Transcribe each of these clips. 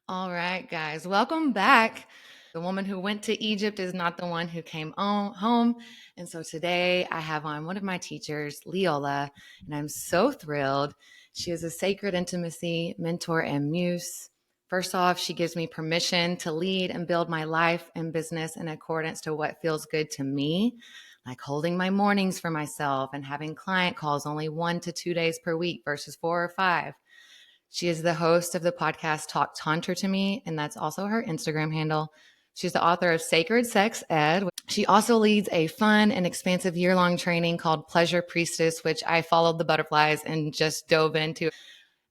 All right, guys, welcome back. The woman who went to Egypt is not the one who came home. And so today I have on one of my teachers, Leola, and I'm so thrilled. She is a sacred intimacy mentor and muse. First off, she gives me permission to lead and build my life and business in accordance to what feels good to me, like holding my mornings for myself and having client calls only 1 to 2 days per week versus 4 or 5. She is the host of the podcast Talk Tantra to Me, and that's also her Instagram handle. She's the author of Sacred Sex Ed. She also leads a fun and expansive year-long training called Pleasure Priestess, which I followed the butterflies and just dove into.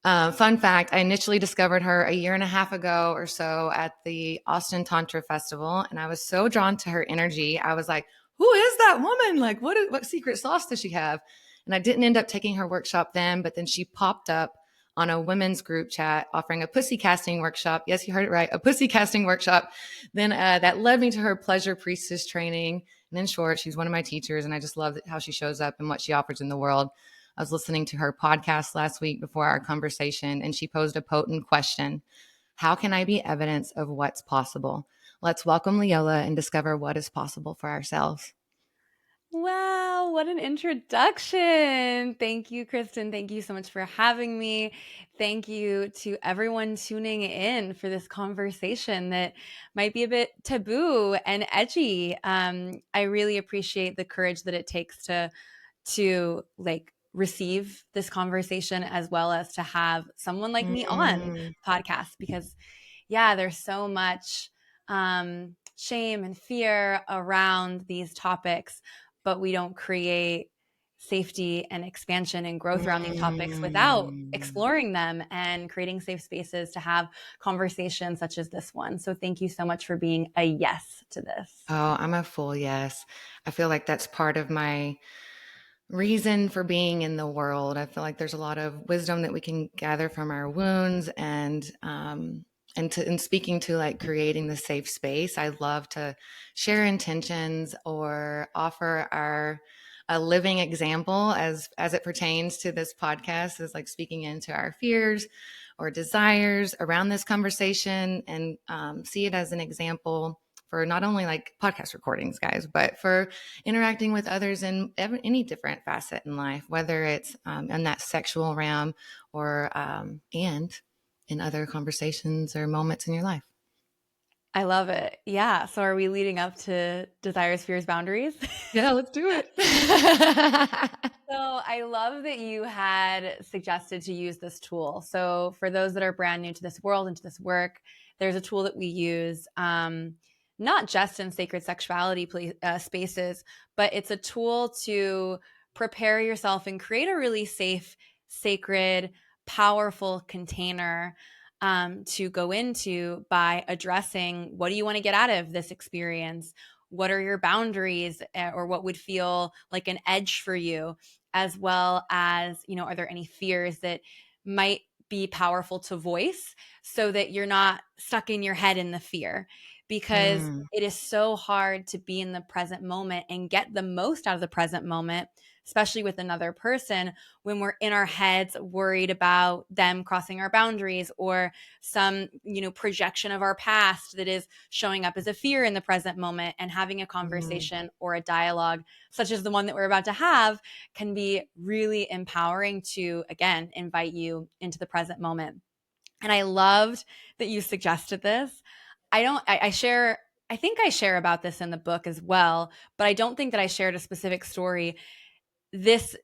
Fun fact, I initially discovered her a year and a half ago or so at the Austin Tantra Festival, and I was so drawn to her energy. I was like, who is that woman? Like, what secret sauce does she have? And I didn't end up taking her workshop then, but then she popped up on a women's group chat offering a pussy casting workshop. Yes, you heard it right, a pussy casting workshop. Then that led me to her Pleasure Priestess training. And in short, she's one of my teachers, and I just love how she shows up and what she offers in the world. I was listening to her podcast last week before our conversation, and she posed a potent question. How can I be evidence of what's possible? Let's welcome Leola and discover what is possible for ourselves. Wow, what an introduction. Thank you, Kristen. Thank you so much for having me. Thank you to everyone tuning in for this conversation that might be a bit taboo and edgy. I really appreciate the courage that it takes to receive this conversation as well as to have someone like me on podcast because there's so much shame and fear around these topics, but we don't create safety and expansion and growth around these topics without exploring them and creating safe spaces to have conversations such as this one. So thank you so much for being a yes to this. Oh, I'm a full yes. I feel like that's part of my reason for being in the world. I feel like there's a lot of wisdom that we can gather from our wounds and speaking to like creating the safe space. I love to share intentions or offer a living example as it pertains to this podcast, is like speaking into our fears or desires around this conversation, and see it as an example for not only like podcast recordings, guys, but for interacting with others in any different facet in life, whether it's in that sexual realm or and in other conversations or moments in your life. I love it. Yeah. So are we leading up to desires, fears, boundaries? Yeah, let's do it. So I love that you had suggested to use this tool. So for those that are brand new to this world and to this work, there's a tool that we use, not just in sacred sexuality spaces, but it's a tool to prepare yourself and create a really safe, sacred, powerful container to go into by addressing what do you want to get out of this experience? What are your boundaries, or what would feel like an edge for you, as well as, are there any fears that might be powerful to voice so that you're not stuck in your head in the fear? Because it is so hard to be in the present moment and get the most out of the present moment, especially with another person, when we're in our heads worried about them crossing our boundaries or some, projection of our past that is showing up as a fear in the present moment. And having a conversation or a dialogue such as the one that we're about to have can be really empowering to, again, invite you into the present moment. And I loved that you suggested this. I think I share about this in the book as well, but I don't think that I shared a specific story. This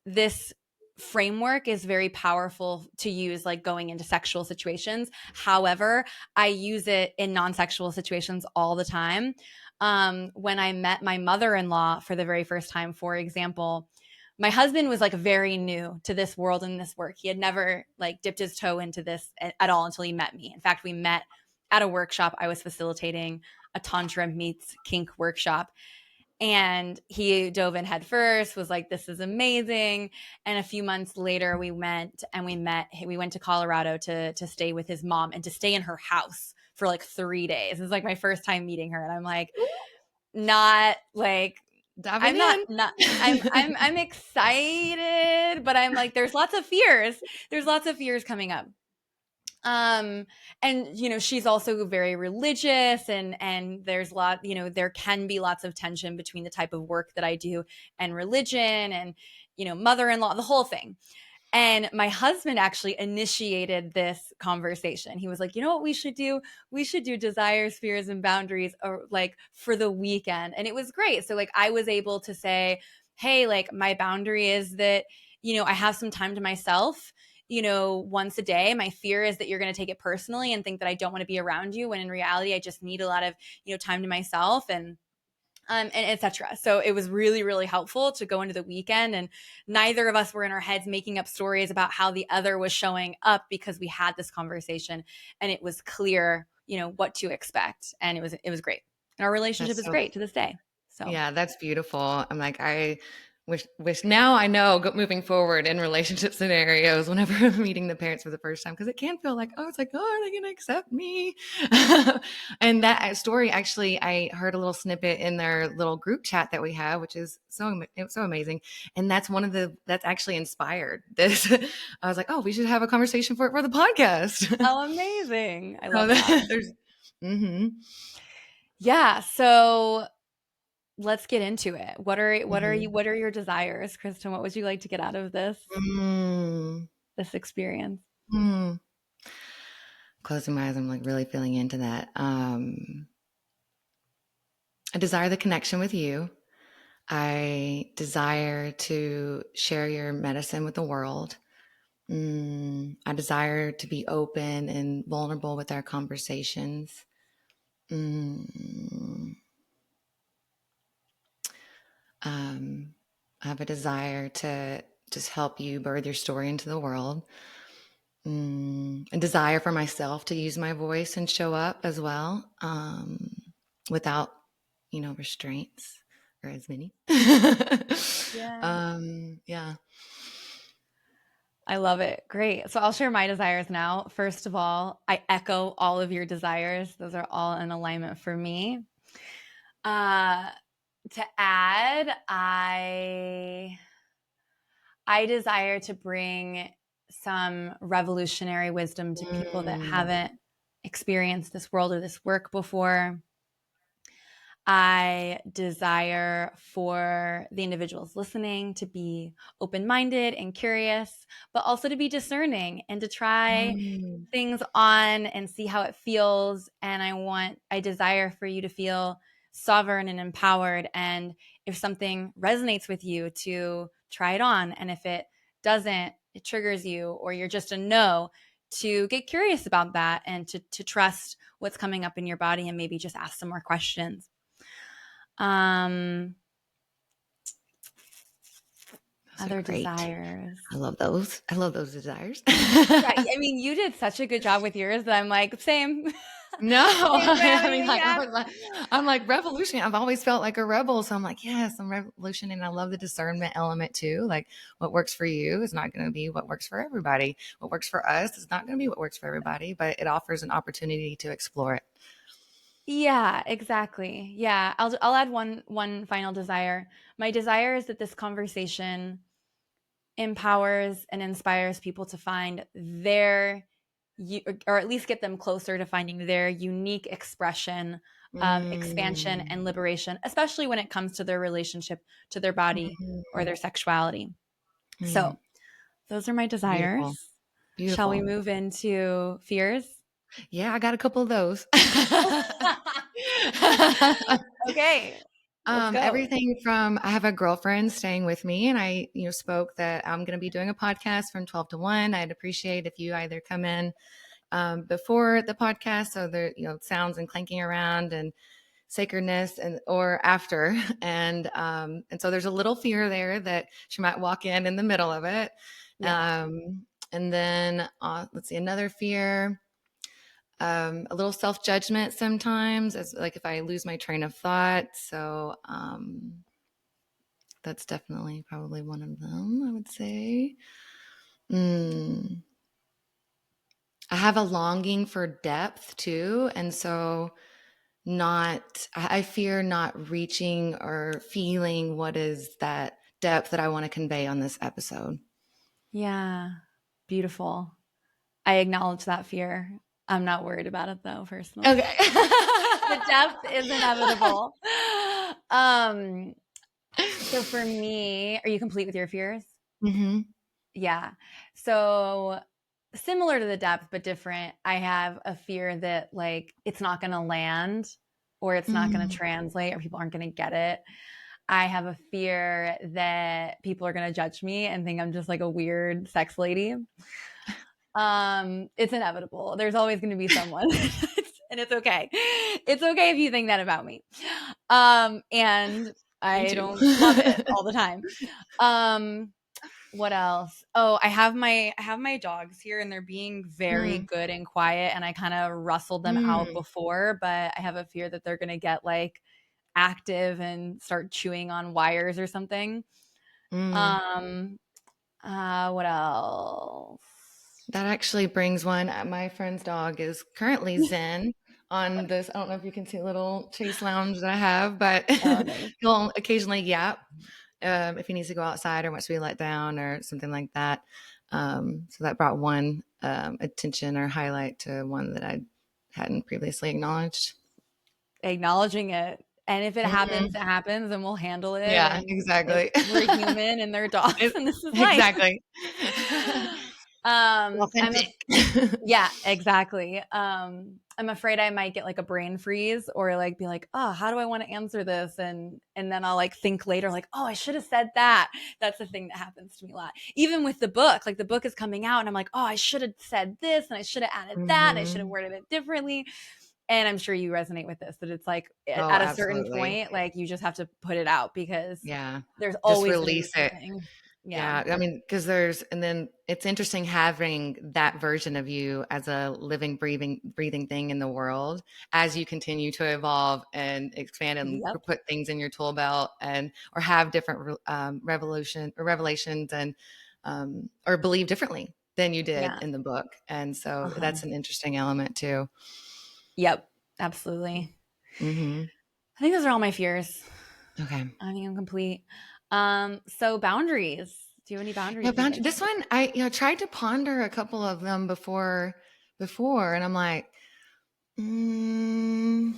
framework is very powerful to use like going into sexual situations. However, I use it in non-sexual situations all the time. When I met my mother-in-law for the very first time, for example, my husband was like very new to this world and this work. He had never like dipped his toe into this at all until he met me. In fact, we met at a workshop I was facilitating, a Tantra meets kink workshop. And he dove in head first, was like, this is amazing. And a few months later, we went to Colorado to stay with his mom and to stay in her house for like 3 days. It was like my first time meeting her. And I'm like, not like, Diving in. I'm excited, but I'm like, there's lots of fears. There's lots of fears coming up. And she's also very religious, and there's a lot, there can be lots of tension between the type of work that I do and religion, and mother-in-law, the whole thing. And my husband actually initiated this conversation. He was like, you know what we should do? We should do desires, fears, and boundaries, or like for the weekend. And it was great. So like I was able to say, hey, like my boundary is that, I have some time to myself, once a day. My fear is that you're going to take it personally and think that I don't want to be around you, when in reality, I just need a lot of, time to myself, and etc. So it was really, really helpful to go into the weekend, and neither of us were in our heads making up stories about how the other was showing up, because we had this conversation and it was clear, what to expect. And it was great. And our relationship That's is so great to this day. So Yeah, that's beautiful. I'm like, I wish now I know moving forward in relationship scenarios whenever I'm meeting the parents for the first time, because it can feel like, oh, it's like, oh, are they going to accept me? And that story, actually, I heard a little snippet in their little group chat that we have, which is so amazing. And that's actually inspired this. I was like, oh, we should have a conversation for the podcast. oh, amazing. I So love that. there's, hmm Yeah. So let's get into it. hmm What are your desires, Kristen? What would you like to get out of mm this experience? mm. Closing my eyes, I'm like really feeling into that. I desire the connection with you. I desire to share your medicine with the world. I desire to be open and vulnerable with our conversations. Mm, I have a desire to just help you birth your story into the world. A desire for myself to use my voice and show up as well, without, restraints or as many. Yeah. Yeah. I love it. Great. So I'll share my desires now. First of all, I echo all of your desires. Those are all in alignment for me. Uh, to add, I desire to bring some revolutionary wisdom to people that Mm, haven't experienced this world or this work before. I desire for the individuals listening to be open minded and curious, but also to be discerning and to try mm, things on and see how it feels. And I desire for you to feel sovereign and empowered. And if something resonates with you, to try it on. And if it doesn't, it triggers you, or you're just a no, to get curious about that and to trust what's coming up in your body, and maybe just ask some more questions. Um, those are Other great. desires. I love those. I love those desires. Yeah, I mean, you did such a good job with yours that I'm like, same. No, Same I mean, family, like, yeah. I'm like revolution. I've always felt like a rebel, so I'm like, yes, I'm revolution, and I love the discernment element too. Like, what works for you is not going to be what works for everybody. What works for us is not going to be what works for everybody, but it offers an opportunity to explore it. Yeah, exactly. Yeah, I'll add one final desire. My desire is that this conversation empowers and inspires people to find their, or at least get them closer to finding their unique expression of expansion and Mm, liberation, especially when it comes to their relationship to their body or mm, their sexuality. mm. So, those are my Beautiful, desires. Shall we beautiful. move into fears? Yeah, I got a couple of those. Okay, let's go. Everything from I have a girlfriend staying with me, and I, spoke that I'm going to be doing a podcast from 12 to 1. I'd appreciate if you either come in before the podcast, so there, sounds and clanking around and sacredness, or after, and so there's a little fear there that she might walk in the middle of it, Yeah. and then let's see, another fear. A little self-judgment sometimes, as like if I lose my train of thought. So that's definitely probably one of them, I would say. Mm. I have a longing for depth too. And so I fear not reaching or feeling what is that depth that I want to convey on this episode. Yeah. Beautiful. I acknowledge that fear. I'm not worried about it though, personally. Okay. The depth is inevitable. Um, so for me, are you complete with your fears? Mm-hmm. Yeah. So similar to the depth, but different. I have a fear that like it's not going to land or it's not going to Mm. translate or people aren't going to get it. I have a fear that people are going to judge me and think I'm just like a weird sex lady. It's inevitable. There's always going to be someone and it's okay. It's okay if you think that about me. And Me I too. don't love it all the time. Um, what else? Oh, I have my dogs here and they're being very Mm. good and quiet and I kind of rustled them out Mm. before, but I have a fear that they're going to get like active and start chewing on wires or something. Mm. Um what else? That actually brings one. My friend's dog is currently Zen on this. I don't know if you can see a little chase lounge that I have, but Oh, nice. he'll occasionally yap if he needs to go outside or wants to be let down or something like that. So that brought one attention or highlight to one that I hadn't previously acknowledged. Acknowledging it. And if Mhm. it happens and we'll handle it Yeah, and exactly. we're human and they're dogs It- and this is life. exactly. I'm a Authentic. Yeah, exactly. I'm afraid I might get like a brain freeze or like be like, oh, how do I want to answer this? And then I'll like think later, like, oh, I should have said that. That's the thing that happens to me a lot. Even with the book, like the book is coming out and I'm like, oh, I should have said this and I should have added that. I should have Hmm. worded it differently. And I'm sure you resonate with this, that it's like Oh, at a certain absolutely. point, like you just have to put it out because Yeah. there's Just always going to be release it. something. Yeah. Yeah, I mean, because there's, and then it's interesting having that version of you as a living, breathing thing in the world as you continue to evolve and expand and Yep. put things in your tool belt and or have different revelations and or believe differently than you did Yeah. in the book. And so Uh-huh. that's an interesting element too. Yep. Absolutely. Hmm. I think those are all my fears. Okay. I think I'm complete. So boundaries. Do you have any Yeah, boundaries you'd like to this share? one I tried to ponder a couple of them before, and I'm like. Mm,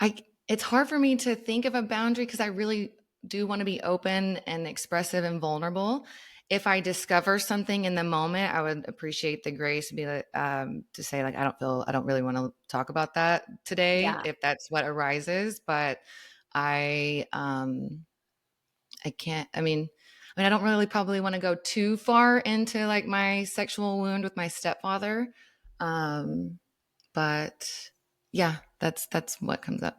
I it's hard for me to think of a boundary because I really do want to be open and expressive and vulnerable. If I discover something in the moment, I would appreciate the grace to be like, to say like I don't really want to talk about that today Yeah. if that's what arises. But I I can't. I don't really probably want to go too far into like my sexual wound with my stepfather. Um, but yeah, that's what comes up.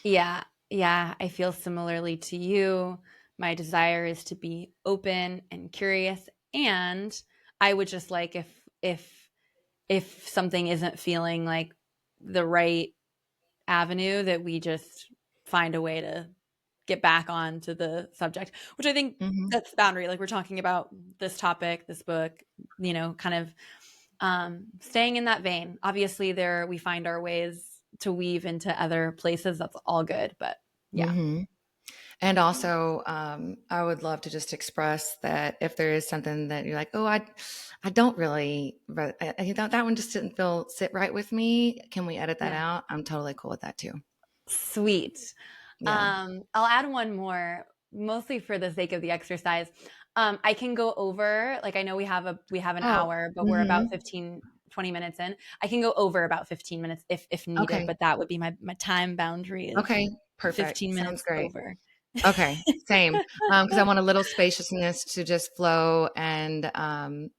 Yeah. Yeah. I feel similarly to you. My desire is to be open and curious. And I would just like if something isn't feeling like the right avenue, that we just find a way to get back onto the subject, which I think Mhm. that's the boundary. Like we're talking about this topic, this book, kind of staying in that vein. Obviously, there we find our ways to weave into other places. That's all good, but yeah, Mhm. And also, I would love to just express that if there is something that you're like, oh, I don't really, that one just didn't sit right with me. Can we edit that yeah, out? I'm totally cool with that too. sweet. Yeah. I'll add one more, mostly for the sake of the exercise. I can go over, like I know we have an Oh. hour, but we're about Hmm. 15-20 minutes in. I can go over about 15 minutes if needed, Okay. but that would be my time boundary is Okay. Perfect. 15 Sounds minutes great. over. Okay, same. Because I want a little spaciousness to just flow and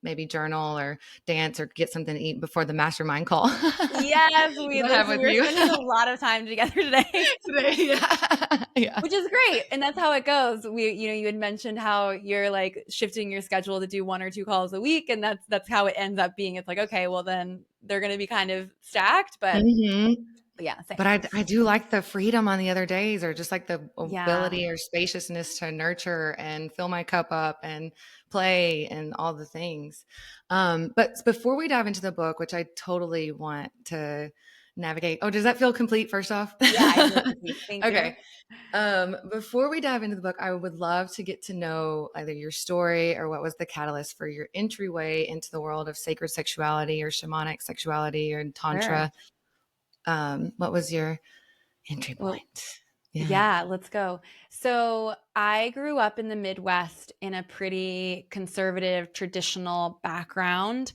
maybe journal or dance or get something to eat before the mastermind call Yes, that I have with we're you spending a lot of time together today. today. Yeah, yeah. Which is great. And that's how it goes. You had mentioned how you're like shifting your schedule to do one or two calls a week. And that's how it ends up being. It's like, okay, well then they're going to be kind of stacked, Hmm. but yeah, But same. I do like the freedom on the other days, or just like the Yeah. ability or spaciousness to nurture and fill my cup up and play and all the things. But before we dive into the book, which I totally want to navigate. Oh, does that feel complete first off? Yeah, I feel complete. Thank you. Okay. Before we dive into the book, I would love to get to know either your story or what was the catalyst for your entryway into the world of sacred sexuality or shamanic sexuality or Sure. Tantra. What was your entry Well, point? Yeah. yeah, let's go. So I grew up in the Midwest in a pretty conservative, traditional background.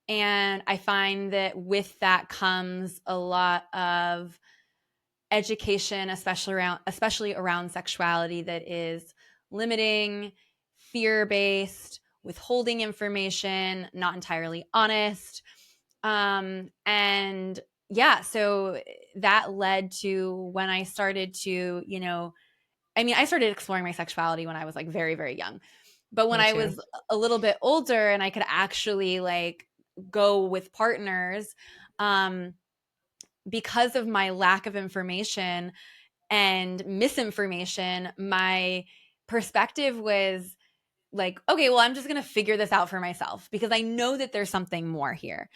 And I find that with that comes a lot of education, especially around sexuality, that is limiting, fear-based, withholding information, not entirely honest. And yeah, so that led to when I started to, I started exploring my sexuality when I was like very, very young. But when Me I too. was a little bit older and I could actually like go with partners, um, because of my lack of information and misinformation, my perspective was like, okay, well, I'm just going to figure this out for myself because I know that there's something more here.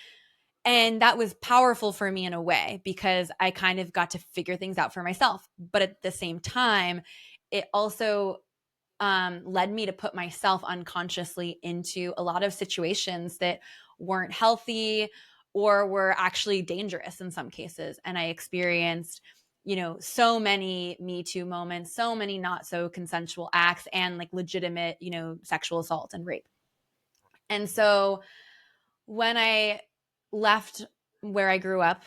And that was powerful for me in a way because I kind of got to figure things out for myself. But at the same time, it also led me to put myself unconsciously into a lot of situations that weren't healthy or were actually dangerous in some cases. And I experienced, so many Me Too moments, so many not so consensual acts, and like legitimate, sexual assault and rape. And so when I left where I grew up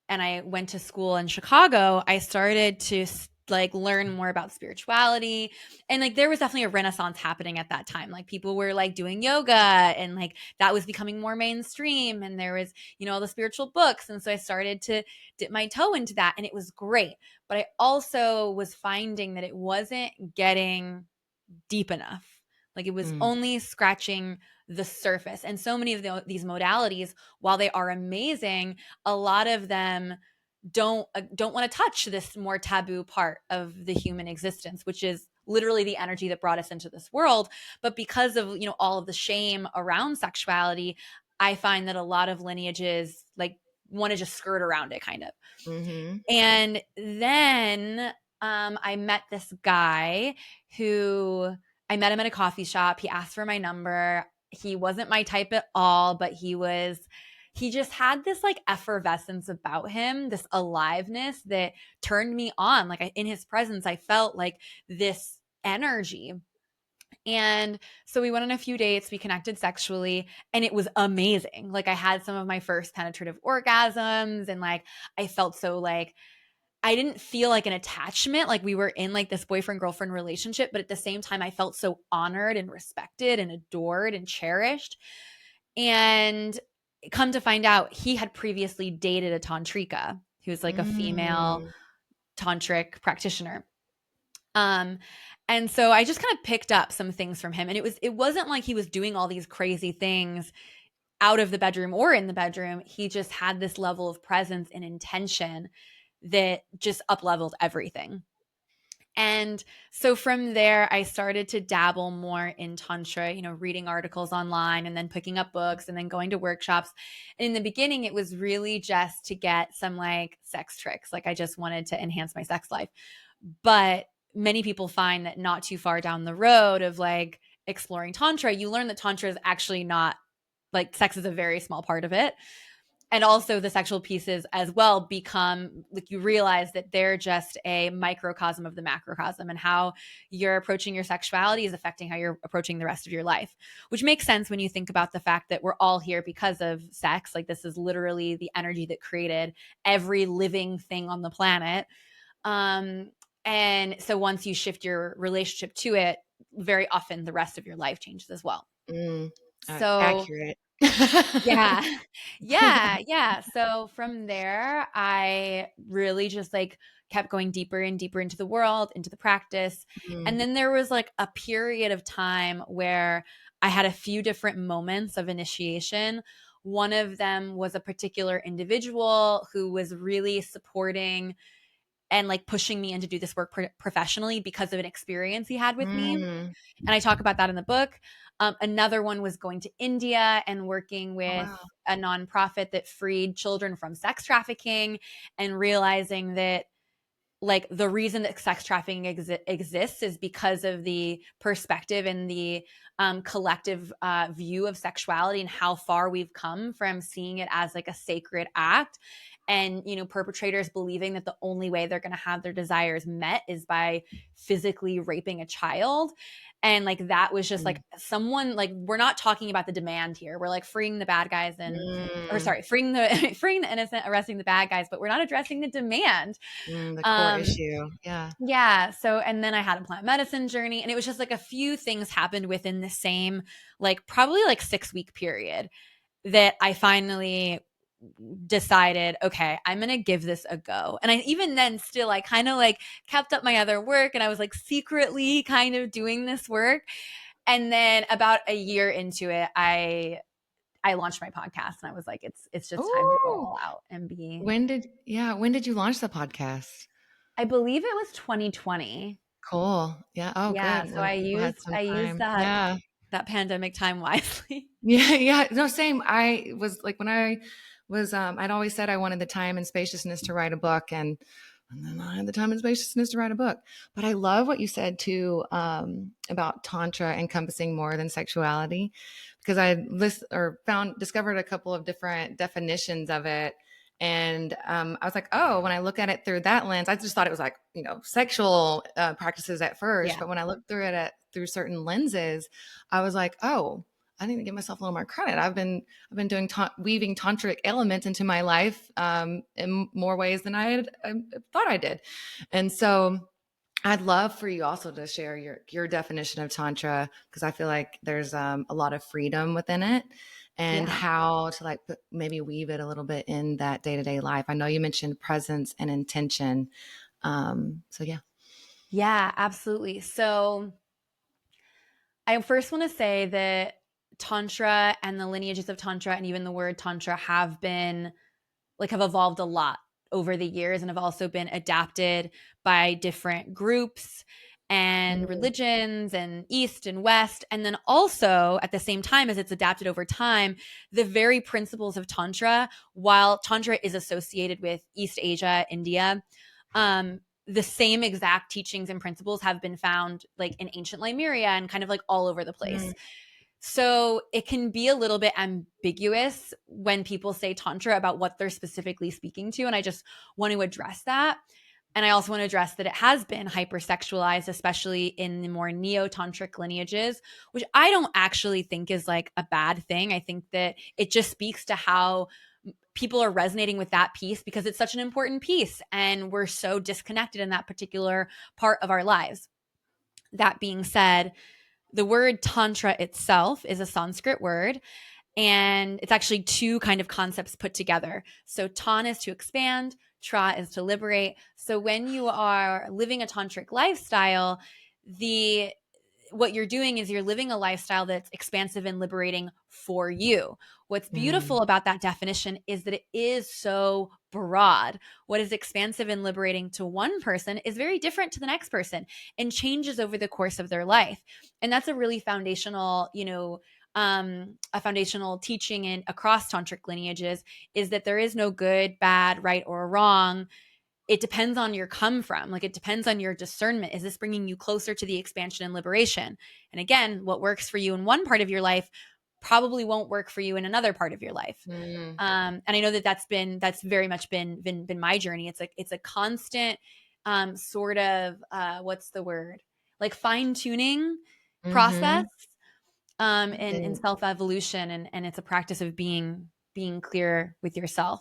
and I went to school in Chicago, I started to like learn more about spirituality, and like there was definitely a renaissance happening at that time. Like people were like doing yoga, and like that was becoming more mainstream, and there was, all the spiritual books, and so I started to dip my toe into that, and it was great. But I also was finding that it wasn't getting deep enough. Like it was Mm. only scratching the surface. And so many of these modalities, while they are amazing, a lot of them don't want to touch this more taboo part of the human existence, which is literally the energy that brought us into this world. But because of, all of the shame around sexuality, I find that a lot of lineages like want to just skirt around it kind of. Hmm. And then I met this guy who I met him at a coffee shop. He asked for my number. He wasn't my type at all, but he just had this like effervescence about him, this aliveness that turned me on. Like in his presence, I felt like this energy. And so we went on a few dates, we connected sexually, and it was amazing. Like I had some of my first penetrative orgasms, and like I felt so like I didn't feel like an attachment, like we were in like this boyfriend girlfriend relationship, but at the same time I felt so honored and respected and adored and cherished. And come to find out, he had previously dated a tantrika who was like a female Mm. tantric practitioner. Um, and so I just kind of picked up some things from him, and it wasn't like he was doing all these crazy things out of the bedroom or in the bedroom. He just had this level of presence and intention that just up leveled everything. And so from there, I started to dabble more in Tantra, reading articles online and then picking up books and then going to workshops. And in the beginning, it was really just to get some like sex tricks. Like I just wanted to enhance my sex life. But many people find that not too far down the road of like exploring Tantra, you learn that Tantra is actually not like sex is a very small part of it. And also the sexual pieces as well become like you realize that they're just a microcosm of the macrocosm, and how you're approaching your sexuality is affecting how you're approaching the rest of your life, which makes sense when you think about the fact that we're all here because of sex. Like this is literally the energy that created every living thing on the planet. um, and so once you shift your relationship to it, very often the rest of your life changes as well. Mm. So Accurate. yeah. Yeah, yeah. So from there, I really just like kept going deeper and deeper into the world, into the practice. And Mm. then there was like a period of time where I had a few different moments of initiation. One of them was a particular individual who was really supporting and like pushing me in to do this work professionally because of an experience he had with me. Mm. And I talk about that in the book. Another one was going to India and working Oh, with wow. a nonprofit that freed children from sex trafficking, and realizing that like the reason that sex trafficking exists is because of the perspective and the collective view of sexuality, and how far we've come from seeing it as like a sacred act, and perpetrators believing that the only way they're going to have their desires met is by physically raping a child. And like that was just Mm. like someone, like, we're not talking about the demand here, we're like freeing the bad guys, and or Mm. sorry, freeing the freeing the innocent, arresting the bad guys, but we're not addressing the demand. The core um issue. Yeah. yeah. So, and then I had a plant medicine journey, and it was just like a few things happened within the same, like probably like 6-week period, that I finally decided, okay, I'm going to give this a go. And I, even then still, I kind of like kept up my other work, and I was like secretly kind of doing this work. And then about a year into it, I launched my podcast, and I was like, it's just time to go Oh, all out and be. when did you launch the podcast? I believe it was 2020. Cool. Yeah. Oh, Yeah, good. so Well, you had some I used time. that Yeah. pandemic time wisely. Yeah. Yeah. No, same. I was like, when I was, I'd always said I wanted the time and spaciousness to write a book, and then I had the time and spaciousness to write a book. But I love what you said too, about Tantra encompassing more than sexuality, because I discovered a couple of different definitions of it. And I was like, oh, when I look at it through that lens, I just thought it was like, sexual practices at first. Yeah. But when I looked through it through certain lenses, I was like, oh, I need to give myself a little more credit. I've been doing weaving tantric elements into my life in more ways than I had thought I did, and so I'd love for you also to share your definition of tantra, because I feel like there's a lot of freedom within it, and Yeah. how to like maybe weave it a little bit in that day to day life. I know you mentioned presence and intention, so yeah. Yeah, absolutely. So, I first want to say that Tantra and the lineages of Tantra, and even the word Tantra, have evolved a lot over the years, and have also been adapted by different groups and Mm, religions and East and West. And then also, at the same time as it's adapted over time, the very principles of Tantra, while Tantra is associated with East Asia, India, the same exact teachings and principles have been found like in ancient Lemuria and kind of like all over the mm, place. So it can be a little bit ambiguous when people say Tantra about what they're specifically speaking to. And I just want to address that. And I also want to address that it has been hypersexualized, especially in the more neo-tantric lineages, which I don't actually think is like a bad thing. I think that it just speaks to how people are resonating with that piece, because it's such an important piece and we're so disconnected in that particular part of our lives. That being said, the word tantra itself is a Sanskrit word, and it's actually two kind of concepts put together. So tan is to expand, tra is to liberate. So when you are living a tantric lifestyle, the what you're doing is you're living a lifestyle that's expansive and liberating for you. What's mm, beautiful about that definition is that it is so broad. What is expansive and liberating to one person is very different to the next person, and changes over the course of their life. And that's a really foundational, a foundational teaching in across tantric lineages, is that there is no good, bad, right, or wrong. It depends on your come from. Like, it depends on your discernment. Is this bringing you closer to the expansion and liberation? And again, what works for you in one part of your life probably won't work for you in another part of your life. mm, And I know that that's very much been my journey. It's a constant sort of what's the word, like fine tuning process, mm-hmm. in self evolution, and it's a practice of being clear with yourself.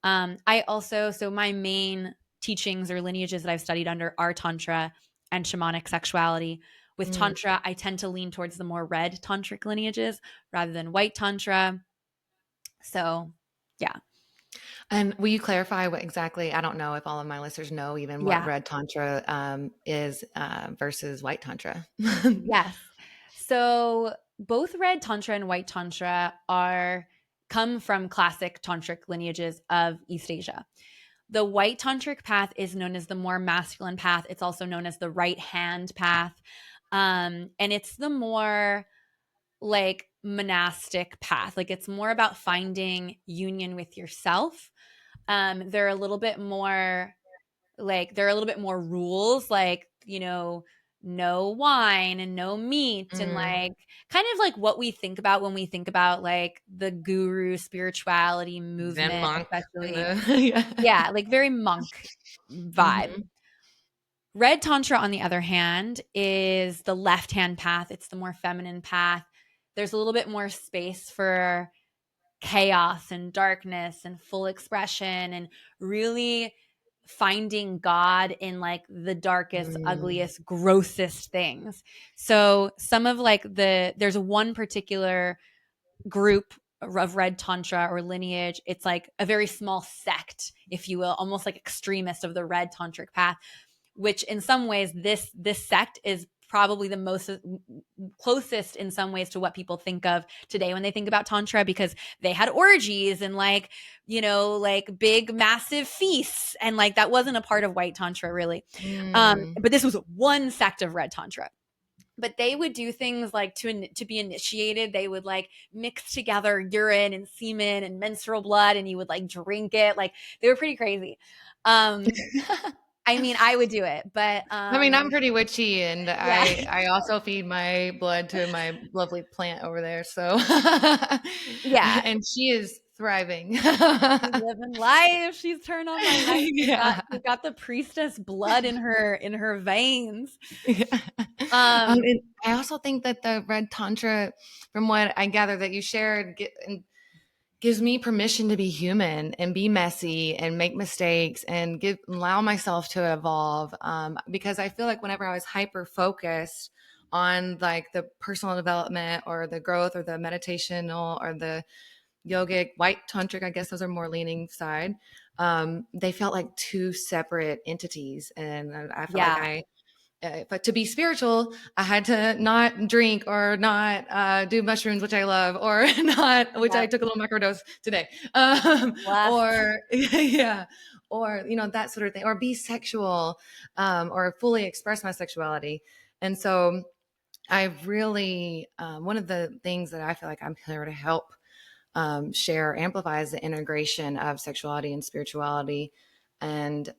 I also, so my main teachings or lineages that I've studied under are Tantra and shamanic sexuality. With Mm. Tantra, I tend to lean towards the more red tantric lineages rather than white Tantra. So, yeah. And will you clarify what exactly? I don't know if all of my listeners know even what Yeah. red tantra is versus white tantra. Yes. So both red tantra and white tantra are come from classic tantric lineages of East Asia. The white tantric path is known as the more masculine path. It's also known as the right hand path. And it's the more like monastic path. Like it's more about finding union with yourself. They're a little bit more there are a little bit more rules, like, no wine and no meat, and Mm. like kind of like what we think about when we think about like the guru spirituality Zen movement, monk and especially. the yeah. Yeah, like very monk vibe. Mhm. Red Tantra, on the other hand, is the left hand path. It's the more feminine path. There's a little bit more space for chaos and darkness and full expression and really finding God in like the darkest, Mm. ugliest, grossest things. So some of like there's one particular group of red tantra or lineage. It's like a very small sect, if you will, almost like extremist of the red tantric path, which in some ways this sect is probably the most closest in some ways to what people think of today when they think about tantra, because they had orgies and like, like big massive feasts, and like that wasn't a part of white tantra really. Mm. But this was one sect of red tantra. But they would do things like to be initiated, they would like mix together urine and semen and menstrual blood, and you would like drink it. Like they were pretty crazy. I mean, I would do it, but I mean, I'm pretty witchy, and yeah. I also feed my blood to my lovely plant over there. So, Yeah, and she is thriving. she's living life. She's turned on my light. She's got Yeah. she's got the priestess blood in her veins. Yeah. Um, And I also think that the red tantra, from what I gather that you shared, gives me permission to be human and be messy and make mistakes and allow myself to evolve. Because I feel like whenever I was hyper focused on like the personal development or the growth or the meditational or the yogic, white tantric, I guess those are more leaning side. They felt like two separate entities, and I felt like yeah, but to be spiritual, I had to not drink or not do mushrooms, which I love, or not, which I yep, took a little microdose today, blessed. or yeah, or that sort of thing, or be sexual, or fully express my sexuality. And so I really, one of the things that I feel like I'm here to help share amplifies the integration of sexuality and spirituality. And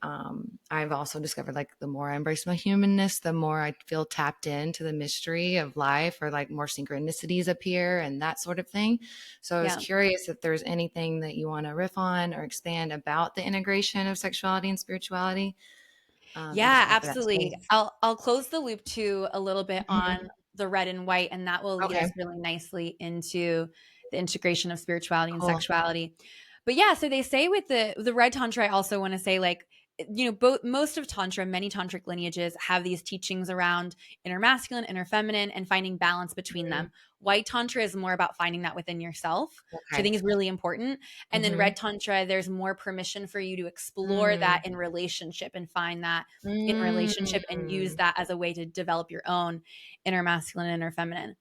I've also discovered like the more I embrace my humanness, the more I feel tapped into the mystery of life, or like more synchronicities appear and that sort of thing. So I was Yeah. curious if there's anything that you want to riff on or expand about the integration of sexuality and spirituality, and just Yeah, offer that absolutely. space. I'll close the loop too a little bit on Mhm. the red and white, and that will lead Okay, us really nicely into the integration of spirituality and cool. sexuality. But yeah, so they say with the red tantra, I also want to say like, both most of tantra, many tantric lineages have these teachings around inner masculine, inner feminine, and finding balance between Mhm. them. White tantra is more about finding that within yourself, which I Okay. think is really important. And then Hmm. red tantra, there's more permission for you to explore that Mm. in relationship and find that in relationship and use Mm. that as a way to develop your own inner masculine and inner feminine.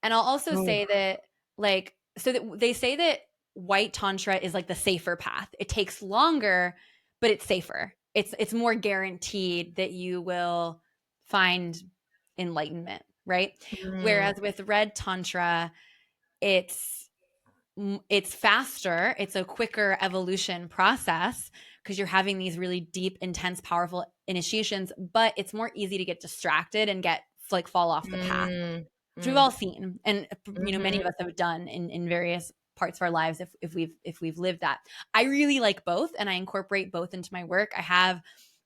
And I'll also Oh. say that, like, so that they say that white tantra is like the safer path. It takes longer, but it's safer. It's more guaranteed that you will find enlightenment, right? Mm. Whereas with red tantra, it's it's faster, it's a quicker evolution process because you're having these really deep, intense, powerful initiations, but it's more easy to get distracted and get like fall off the path, Mm. which we've Mm. all seen, and many of Mhm. us have done in various parts of our lives if we've lived that. I really like both, and I incorporate both into my work. I have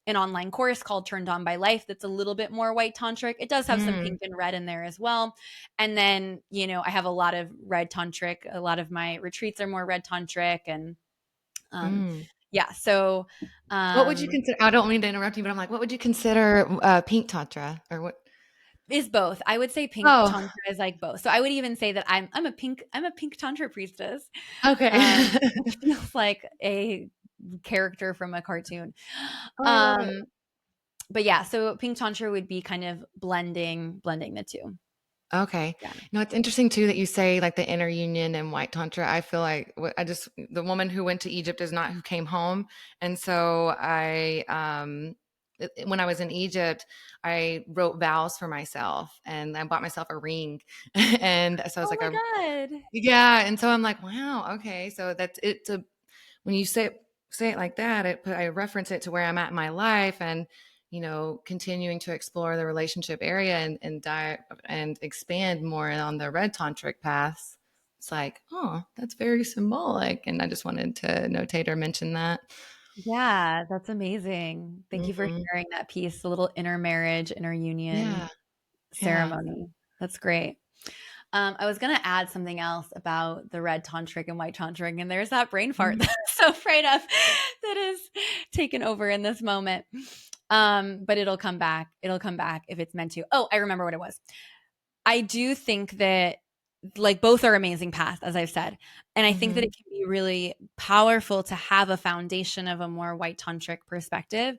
an online course called Turned On by Life that's a little bit more white tantric. It does have some Mm. pink and red in there as well. And then, I have a lot of red tantric. A lot of my retreats are more red tantric, and um Mm. yeah, so What would you um consider? I don't mean to interrupt you, but I'm like, what would you consider pink tantra or what? is both. I would say pink Oh, tantra is like both. So I would even say that I'm a pink tantra priestess, okay. which feels like a character from a cartoon. Oh, I love it. Um, but yeah, so pink tantra would be kind of blending the two. Okay. Yeah. No, it's interesting too that you say like the inner union and white tantra. I feel like the woman who went to Egypt is not who came home. And so when I was in Egypt, I wrote vows for myself and I bought myself a ring. And so I was Oh like, my God. yeah. And so I'm like, wow, okay. So that's it. When you say it like that, I reference it to where I'm at in my life and continuing to explore the relationship area and dive and expand more on the red tantric paths. It's like, oh, that's very symbolic, and I just wanted to notate or mention that. Yeah, that's amazing. Thank you for Hmm. sharing that piece, the little intermarriage, interunion Yeah, yeah. ceremony. That's great. I was gonna add something else about the red tantric and white tantric, and there's that brain fart Mhm. that I'm so afraid of that is taken over in this moment. But it'll come back. It'll come back if it's meant to. Oh, I remember what it was. I do think that like both are amazing paths, as I've said. And I think that Mhm. it can be really powerful to have a foundation of a more white tantric perspective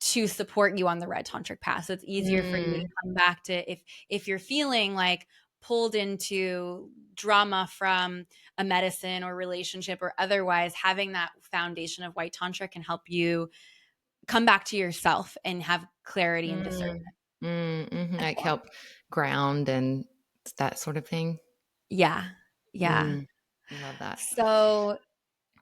to support you on the red tantric path. So it's easier for you to Mm, come back to if you're feeling like pulled into drama from a medicine or relationship or otherwise, having that foundation of white tantra can help you come back to yourself and have clarity and discernment mm, mhm. as Like well. help ground and that sort of thing. Yeah. Yeah. Mm, I love that. So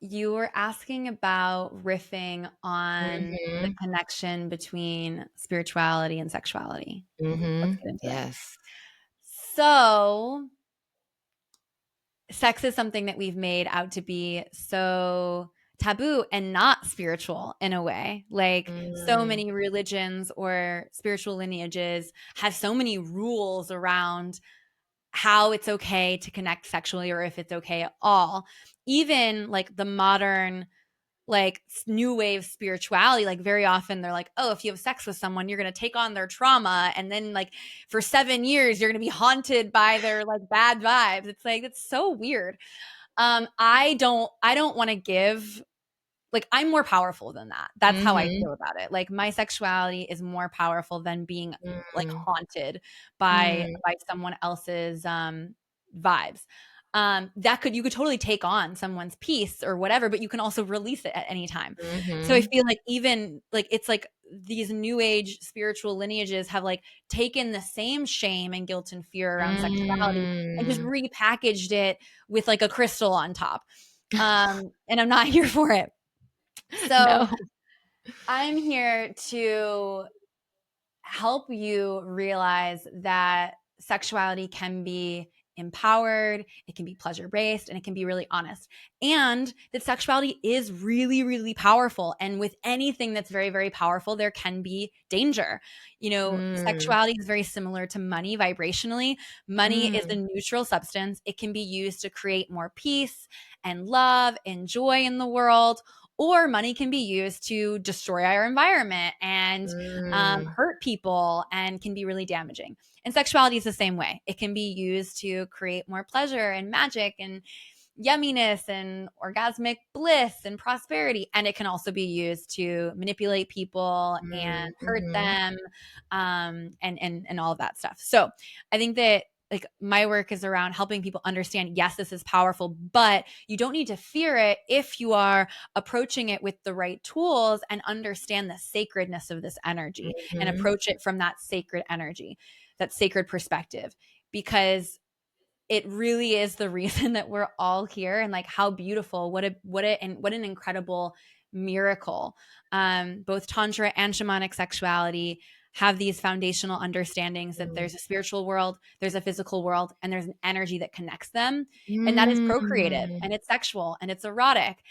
you were asking about riffing on the Mhm. connection between spirituality and sexuality. Let's Mhm. get into it. Yes. So sex is something that we've made out to be so taboo and not spiritual in a way. Like so Mm, many religions or spiritual lineages have so many rules around how it's okay to connect sexually or if it's okay at all. Even like the modern like new wave spirituality, like very often they're like, oh, if you have sex with someone you're going to take on their trauma and then like for 7 years you're going to be haunted by their like bad vibes. It's like it's so weird. I don't want to give like I'm more powerful than that. That's how I mhm. feel about it. Like my sexuality is more powerful than being like Mm, haunted by mm, someone else's vibes. That could you could totally take on someone's peace or whatever, but you can also release it at any time. So I mhm. feel like even like it's like these new age spiritual lineages have like taken the same shame and guilt and fear around sexuality and just Mm. repackaged it with like a crystal on top. And I'm not here for it. So No. I'm here to help you realize that sexuality can be empowered, it can be pleasure based, and it can be really honest. And that sexuality is really, really powerful. And with anything that's very, very powerful, there can be danger. You know, Mm, sexuality is very similar to money vibrationally. Money is a mm, neutral substance, it can be used to create more peace and love and joy in the world. Or money can be used to destroy our environment and mm, hurt people and can be really damaging. And sexuality is the same way. It can be used to create more pleasure and magic and yumminess and orgasmic bliss and prosperity. And it can also be used to manipulate people and mm, hurt mhm, them, and all of that stuff. So I think that like my work is around helping people understand yes, this is powerful, but you don't need to fear it if you are approaching it with the right tools and understand the sacredness of this energy and mhm, approach it from that sacred energy, that sacred perspective, because it really is the reason that we're all here. And like how beautiful, what an incredible miracle. Both tantra and shamanic sexuality have these foundational understandings that mm, there's a spiritual world, there's a physical world, and there's an energy that connects them, and that is procreative mm, and it's sexual and it's erotic.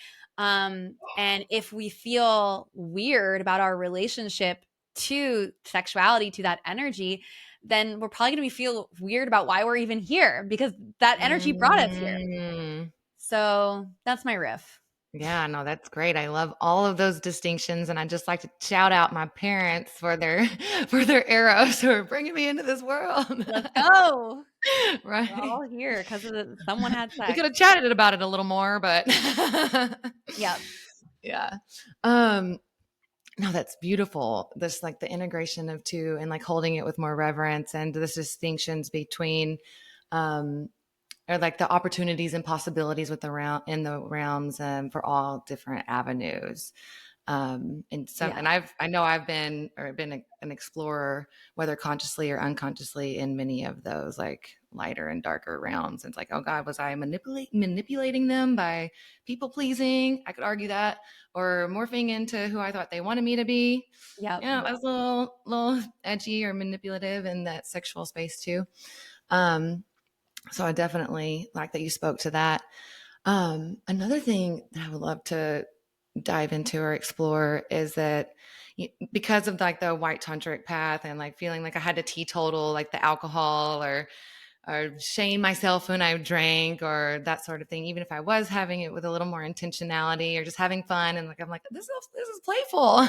And if we feel weird about our relationship to sexuality, to that energy, then we're probably going to feel weird about why we're even here because that energy brought us here. mm. So that's my riff. Yeah, no, that's great. I love all of those distinctions, and I just like to shout out my parents for their for their arrows who are bringing me into this world. Let's go. We're Right? all here because someone had We sex. could have chatted about it a little more, but Yep. yeah. Um, No, that's beautiful. This like the integration of two and like holding it with more reverence and the distinctions between um or like the opportunities and possibilities with the realm in the realms for all different avenues. And some, Yeah. and I know I've been an explorer, whether consciously or unconsciously, in many of those like lighter and darker realms. And it's like, oh God, was I manipulating them by people pleasing? I could argue that, or morphing into who I thought they wanted me to be. Yep. Yeah, I was a little edgy or manipulative in that sexual space too. So I definitely like that you spoke to that. Another thing that I would love to dive into or explore is that because of like the white tantric path and like feeling like I had to teetotal like the alcohol or shame myself when I drank or that sort of thing, even if I was having it with a little more intentionality or just having fun and like I'm like this is playful.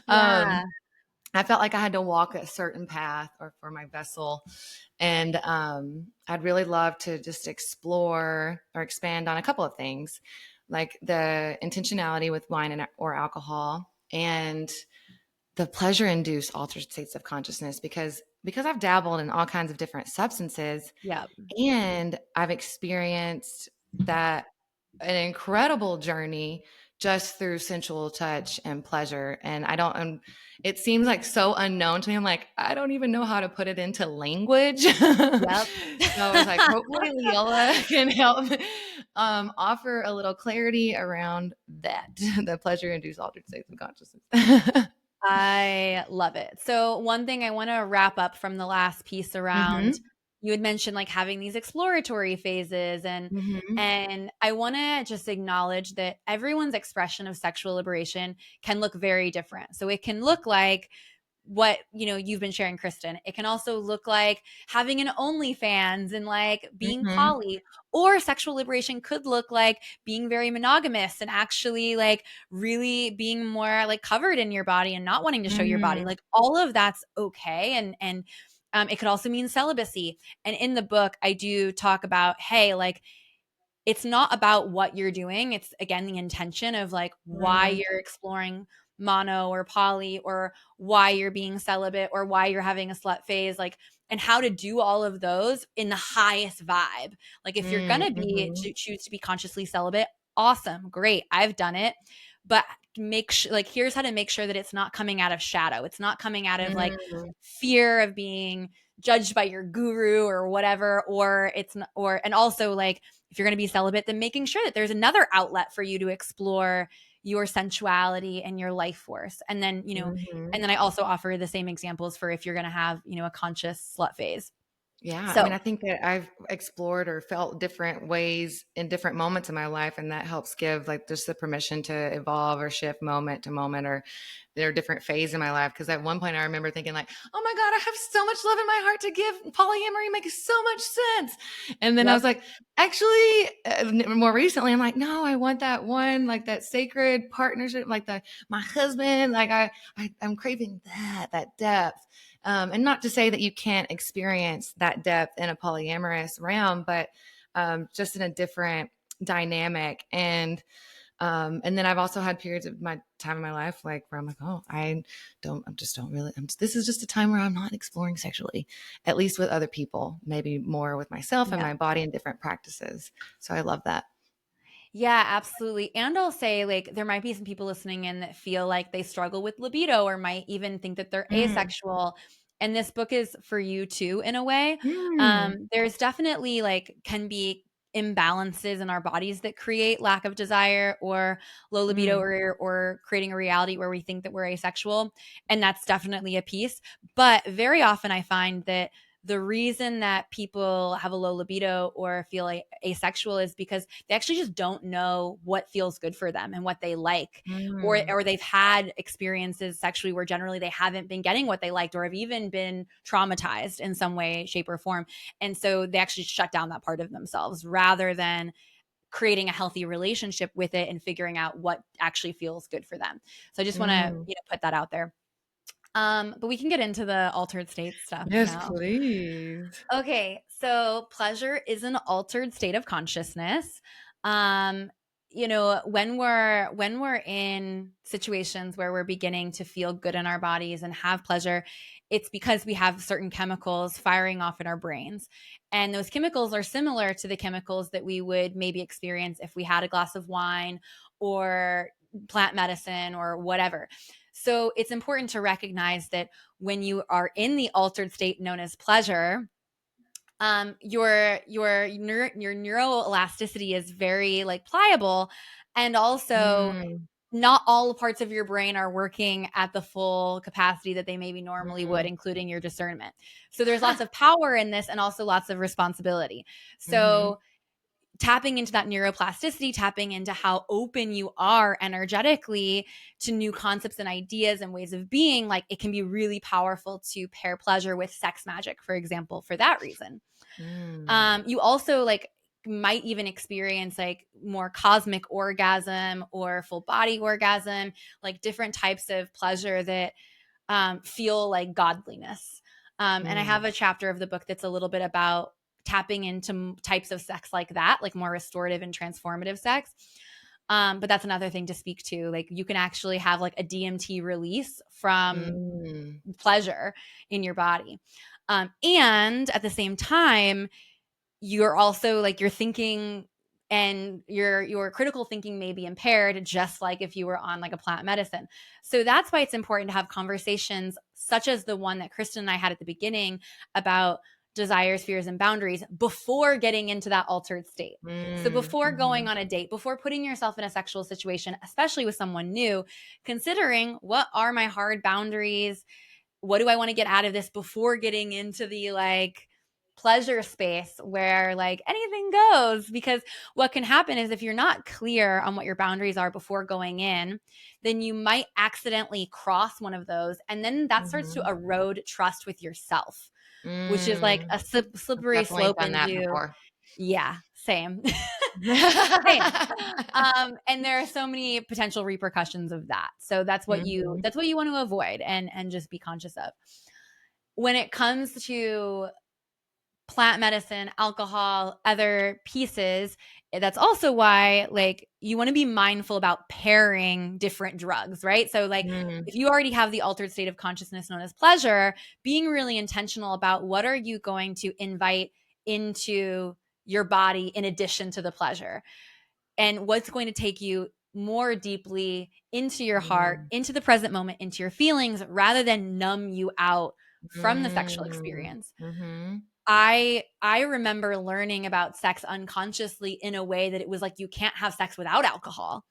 Yeah. I felt like I had to walk a certain path or for my vessel. And I'd really love to just explore or expand on a couple of things, like the intentionality with wine or alcohol and the pleasure induced altered states of consciousness because I've dabbled in all kinds of different substances Yep. and I've experienced that an incredible journey just through sensual touch and pleasure. And I don't, it seems like so unknown to me. I'm like, I don't even know how to put it into language. So Yep. I was like, hopefully Leola can help offer a little clarity around that, the pleasure induced altered states of consciousness. I love it. So one thing I want to wrap up from the last piece around, Hmm. you had mentioned like having these exploratory phases, Hmm. and I want to just acknowledge that everyone's expression of sexual liberation can look very different. So it can look like what you've been sharing, Kristen. It can also look like having an OnlyFans and like being Hmm. poly, or sexual liberation could look like being very monogamous and actually like really being more like covered in your body and not wanting to show your body. Hmm. Like all of that's okay, and it could also mean celibacy. And in the book, I do talk about, hey, like it's not about what you're doing. It's again the intention of like why Hmm. you're exploring mono or poly, or why you're being celibate, or why you're having a slut phase, like, and how to do all of those in the highest vibe. Like if you're gonna be Hmm. choose to be consciously celibate, awesome, great, I've done it. But make sure, like, here's how to make sure that it's not coming out of shadow. It's not coming out of like Hmm. fear of being judged by your guru or whatever, or it's not, or and also like if you're going to be celibate, then making sure that there's another outlet for you to explore your sensuality and your life force. And then, Hmm. and then I also offer the same examples for if you're going to have, a conscious slut phase. Yeah, I mean, So, I think that I've explored or felt different ways in different moments in my life, and that helps give like just the permission to evolve or shift moment to moment, or there are different phases in my life. Because at one point, I remember thinking like, "Oh my God, I have so much love in my heart to give. Polyamory makes so much sense." And then I yep. was like, actually, more recently, I'm like, no, I want that one, like that sacred partnership, like the my husband, like I'm craving that depth. And not to say that you can't experience that depth in a polyamorous realm, but just in a different dynamic. And then I've also had periods of my time in my life, like where I'm like, oh, I just don't really, this is just a time where I'm not exploring sexually, at least with other people, maybe more with myself and Yeah. my body and different practices. So I love that. Yeah, absolutely. And I'll say, like, there might be some people listening in that feel like they struggle with libido or might even think that they're Mm, asexual. And this book is for you too, in a way. mm, There's definitely like can be imbalances in our bodies that create lack of desire or low libido, mm, or creating a reality where we think that we're asexual. And that's definitely a piece. But very often I find that the reason that people have a low libido or feel asexual is because they actually just don't know what feels good for them and what they like, mm, or they've had experiences sexually where generally they haven't been getting what they liked, or have even been traumatized in some way, shape, or form. And so they actually shut down that part of themselves rather than creating a healthy relationship with it and figuring out what actually feels good for them. So I just want to, mm. put that out there. But we can get into the altered state stuff Yes, now. please. Okay, so pleasure is an altered state of consciousness. Um, when we're in situations where we're beginning to feel good in our bodies and have pleasure, it's because we have certain chemicals firing off in our brains. And those chemicals are similar to the chemicals that we would maybe experience if we had a glass of wine or plant medicine or whatever. So it's important to recognize that when you are in the altered state known as pleasure, your neuroelasticity is very like pliable, and also Mm, not all parts of your brain are working at the full capacity that they maybe normally would, mm. including your discernment. So there's lots of power in this and also lots of responsibility. Mhm. So tapping into that neuroplasticity, tapping into how open you are energetically to new concepts and ideas and ways of being, like it can be really powerful to pair pleasure with sex magic, for example, for that reason. Mm. You also like might even experience like more cosmic orgasm or full body orgasm, like different types of pleasure that feel like godliness. And I have Mm. a chapter of the book that's a little bit about tapping into types of sex like that, like more restorative and transformative sex. But that's another thing to speak to. Like you can actually have like a DMT release from Mm. pleasure in your body. And at the same time, you're also like your thinking and your critical thinking may be impaired, just like if you were on like a plant medicine. So that's why it's important to have conversations such as the one that Kristen and I had at the beginning about desires, fears, and boundaries before getting into that altered state. So Mm. before going Mhm. on a date, before putting yourself in a sexual situation, especially with someone new, considering what are my hard boundaries, what do I want to get out of this before getting into the like pleasure space where like anything goes. Because what can happen is if you're not clear on what your boundaries are before going in, then you might accidentally cross one of those, and then that starts to Mhm. erode trust with yourself, which is like Mm. a I've slippery definitely slope done that into, before. yeah, same. Same. And there are so many potential repercussions of that. So Mhm. that's what you want to avoid and just be conscious of. When it comes to plant medicine, alcohol, other pieces, that's also why like you want to be mindful about pairing different drugs, right? So like Mm. if you already have the altered state of consciousness known as pleasure, being really intentional about what are you going to invite into your body in addition to the pleasure, and what's going to take you more deeply into your heart, Mm. into the present moment, into your feelings, rather than numb you out from the sexual Mm. experience. Mhm. I remember learning about sex unconsciously in a way that it was like you can't have sex without alcohol.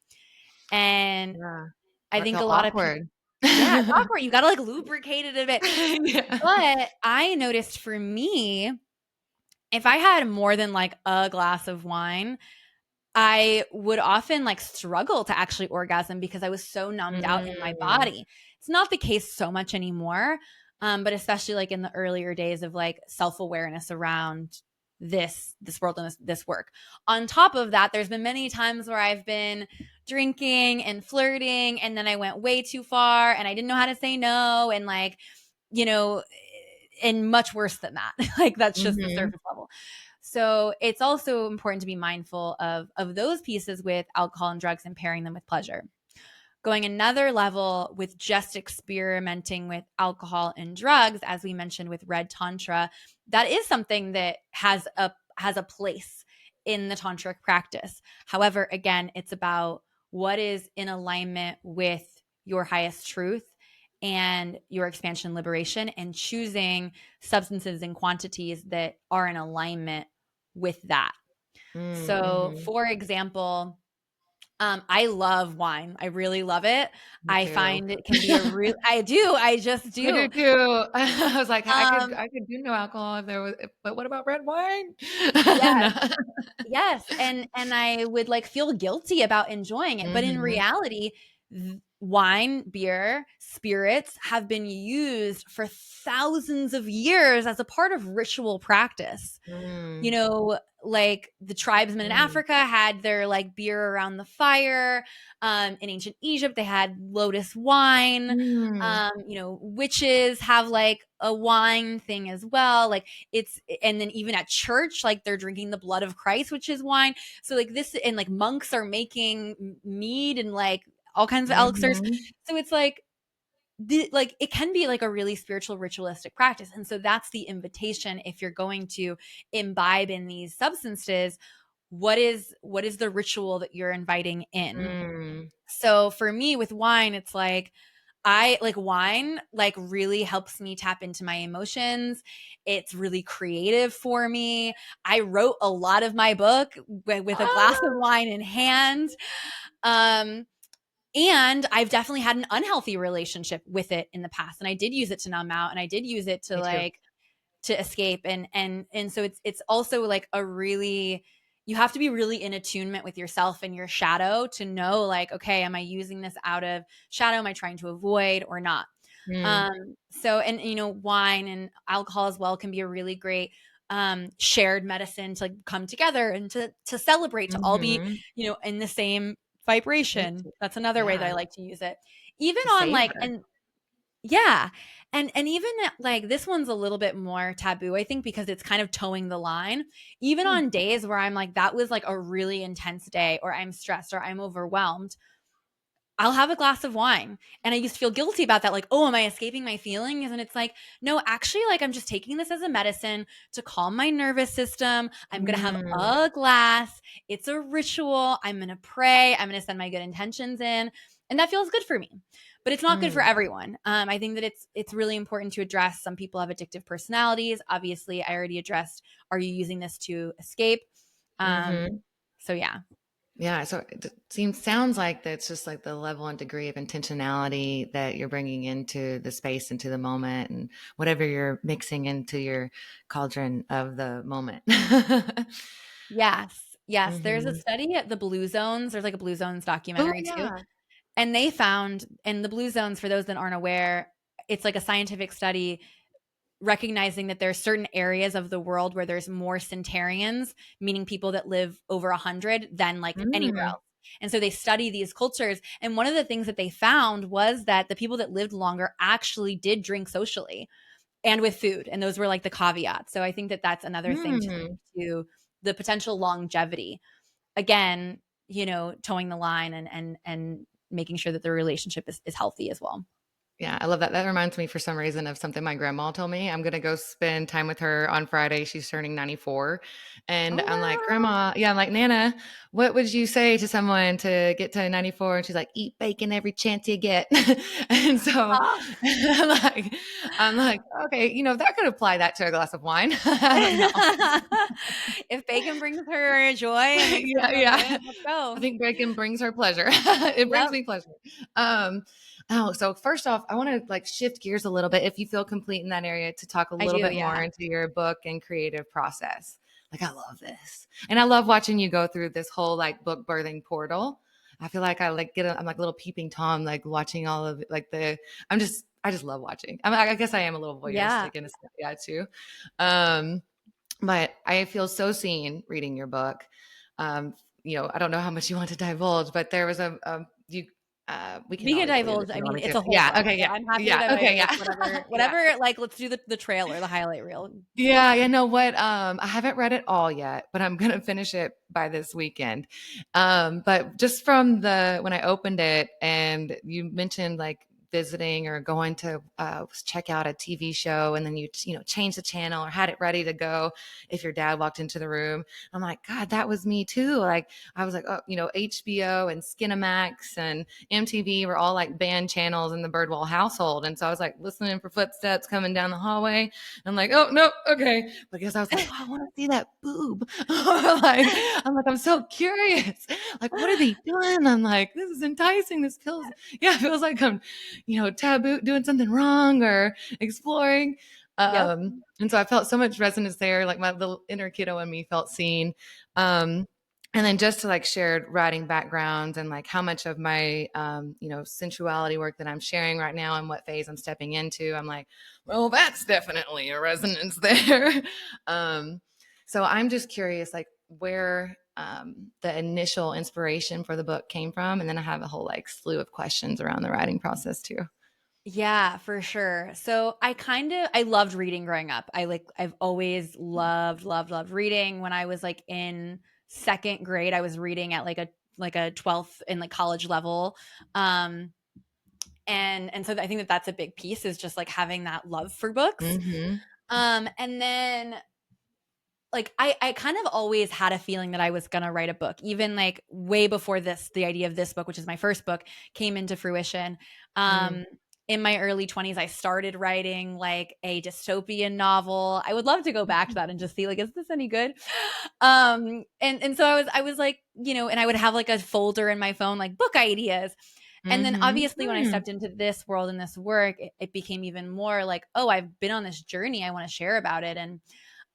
And Yeah. I That think a felt lot of people, awkward. yeah, it's awkward. You got to like lubricate it a bit. Yeah. But I noticed for me, if I had more than like a glass of wine, I would often like struggle to actually orgasm because I was so numbed out in my Mm. body. It's not the case so much anymore, but especially like in the earlier days of like self awareness around this world and this work. On top of that, there's been many times where I've been drinking and flirting, and then I went way too far, and I didn't know how to say no, and like you know, and much worse than that. Like that's just the Mhm. surface level. So it's also important to be mindful of those pieces with alcohol and drugs and pairing them with pleasure. Going another level with just experimenting with alcohol and drugs, as we mentioned with Red Tantra, that is something that has a place in the tantric practice. However, again, it's about what is in alignment with your highest truth and your expansion liberation, and choosing substances and quantities that are in alignment with that. Mm. So, Mhm. for example, I love wine. I really love it. Me I too. find it can be a real I do, I just I do do. too. I was like, Um, I could do no alcohol if there was, but what about red wine? yes, No. yes, and I would, like, feel guilty about enjoying it, but in Mhm. reality, wine, beer, spirits have been used for thousands of years as a part of ritual practice. You Mm, know, like the tribesmen in mm, Africa had their like beer around the fire. In ancient Egypt, they had lotus wine. mm, You know, witches have like a wine thing as well. Like it's, and then even at church, like they're drinking the blood of Christ, which is wine. So like this, and like monks are making mead and like all kinds of elixirs. mhm, So it's like it can be like a really spiritual ritualistic practice, and so that's the invitation. If you're going to imbibe in these substances, what is the ritual that you're inviting in? mm, So for me with wine, it's like I like wine, like really helps me tap into my emotions. It's really creative for me. I wrote a lot of my book with a glass of ah, wine in hand. um and I've definitely had an unhealthy relationship with it in the past. And I did use it to numb out, and I did use it to me too. like to escape. And so it's also like a really, you have to be really in attunement with yourself and your shadow to know like, okay, am I using this out of shadow? Am I trying to avoid or not? Mm, So, and you know, wine and alcohol as well can be a really great shared medicine to like come together and to celebrate, to all be, mhm, you know, in the same me vibration. too. That's another way that Yeah, I like to use it. Even to on like, savor. and yeah. And even like this one's a little bit more taboo, I think, because it's kind of towing the line. Even Mm, on days where I'm like, that was like a really intense day, or I'm stressed, or I'm overwhelmed, I'll have a glass of wine. And I used to feel guilty about that. Like, oh, am I escaping my feelings? And it's like, no, actually, like I'm just taking this as a medicine to calm my nervous system. I'm going to have mm, a glass. It's a ritual. I'm going to pray. I'm going to send my good intentions in. And that feels good for me. But it's not good for mm, everyone. I think that it's really important to address. Some people have addictive personalities. Obviously, I already addressed. Are you using this to escape? Um, mhm. so yeah, Yeah, so it sounds like that's just like the level and degree of intentionality that you're bringing into the space, into the moment, and whatever you're mixing into your cauldron of the moment. yes, yes. There's a Hmm. study at the Blue Zones. There's like a Blue Zones Oh documentary too. yeah. And they found in the Blue Zones, for those that aren't aware, it's like a scientific study recognizing that there are certain areas of the world where there's more centenarians, meaning people that live over 100 than like anywhere Mm, else. And so they study these cultures. And one of the things that they found was that the people that lived longer actually did drink socially and with food. And those were like the caveats. So I think that that's another thing to mm. to the potential longevity. Again, you know, towing the line and making sure that the relationship is healthy as well. Yeah, I love that. That reminds me for some reason of something my grandma told me. I'm gonna go spend time with her on Friday. She's turning 94. And Oh I'm like, wow. Grandma, yeah, I'm like, Nana, what would you say to someone to get to 94? And she's like, eat bacon every chance you get. And so Oh. I'm like, okay, that could apply that to a glass of wine. I don't know. If bacon brings her joy and makes her Yeah, want to yeah. live, let's go. I think bacon brings her pleasure. It brings Yep. me pleasure. Um, so first off, I want to like shift gears a little bit if you feel complete in that area to talk a I little do, bit more yeah. into your book and creative process. Like I love this. And I love watching you go through this whole like book birthing portal. I feel like I'm like a little peeping Tom, like watching all of it, like I just love watching. I guess I am a little Yeah. voyeuristic in a sense, yeah, too. Um, but I feel so seen reading your book. Um, I don't know how much you want to divulge, but there was you. We can We can always leave it if divulge. I you want mean, me it's to. a whole Yeah. book. Okay. So Yeah. I'm happy to Yeah. dive Okay. like Yeah. whatever, Yeah. whatever, like let's do the trailer, the highlight reel. Yeah. You know what? I haven't read it all yet, but I'm gonna finish it by this weekend. But just from when I opened it, and you mentioned like visiting or going to check out a TV show, and then you change the channel or had it ready to go if your dad walked into the room. I'm like, God, that was me too. Like I was like, oh, HBO and Skinamax and MTV were all like banned channels in the Birdwell household, and so I was like listening for footsteps coming down the hallway. I'm like, oh no, okay. Because I was like, oh, I want to see that boob. I'm so curious. Like, what are they doing? I'm like, this is enticing. This feels, yeah, it feels like I'm, taboo, doing something wrong or exploring. Yep. And so I felt so much resonance there. Like my little inner kiddo in me felt seen. Um, And then just to like shared writing backgrounds and like how much of my sensuality work that I'm sharing right now and what phase I'm stepping into, I'm like, well, that's definitely a resonance there. um, so I'm just curious, like where the initial inspiration for the book came from, and then I have a whole like slew of questions around the writing process too. Yeah, for sure. So I loved reading growing up. I've always loved reading. When I was like in second grade, I was reading at like a 12th in like college level. Um and so I think that that's a big piece, is just like having that love for books. Mm-hmm. And then like I kind of always had a feeling that I was going to write a book, even like way before the idea of this book, which is my first book, came into fruition. Mm. Um, in my early 20s, I started writing like a dystopian novel. I would love to go back to that and just see like, is this any good? And so I was like, and I would have like a folder in my phone, like book ideas. And then Mm-hmm. obviously when I stepped into this world and this work, it became even more like, oh, I've been on this journey. I want to share about it. And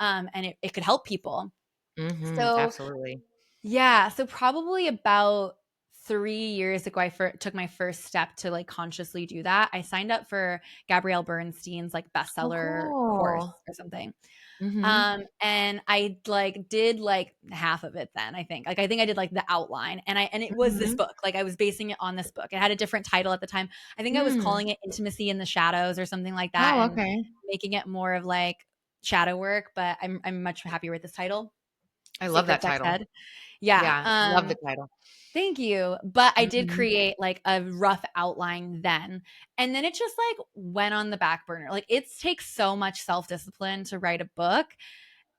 it could help people. Mm-hmm. So Absolutely. yeah, so probably about 3 years ago, took my first step to like consciously do that. I signed up for Gabrielle Bernstein's like Oh, bestseller course cool. or something. Mm-hmm. And I like did like half of it then, I think. Like I think I did like the outline, and it was this Mm-hmm. book. Like I was basing it on this book. It had a different title at the time. I think I was Mm. calling it Intimacy in the Shadows or something like that, Oh, and okay. making it more of like shadow work, but I'm much happier with this title. I love Sacred that Sex title. Ed. Yeah. Yeah, love the title. Thank you. But I did Mhm. create like a rough outline then. And then it just like went on the back burner. Like it takes so much self-discipline to write a book.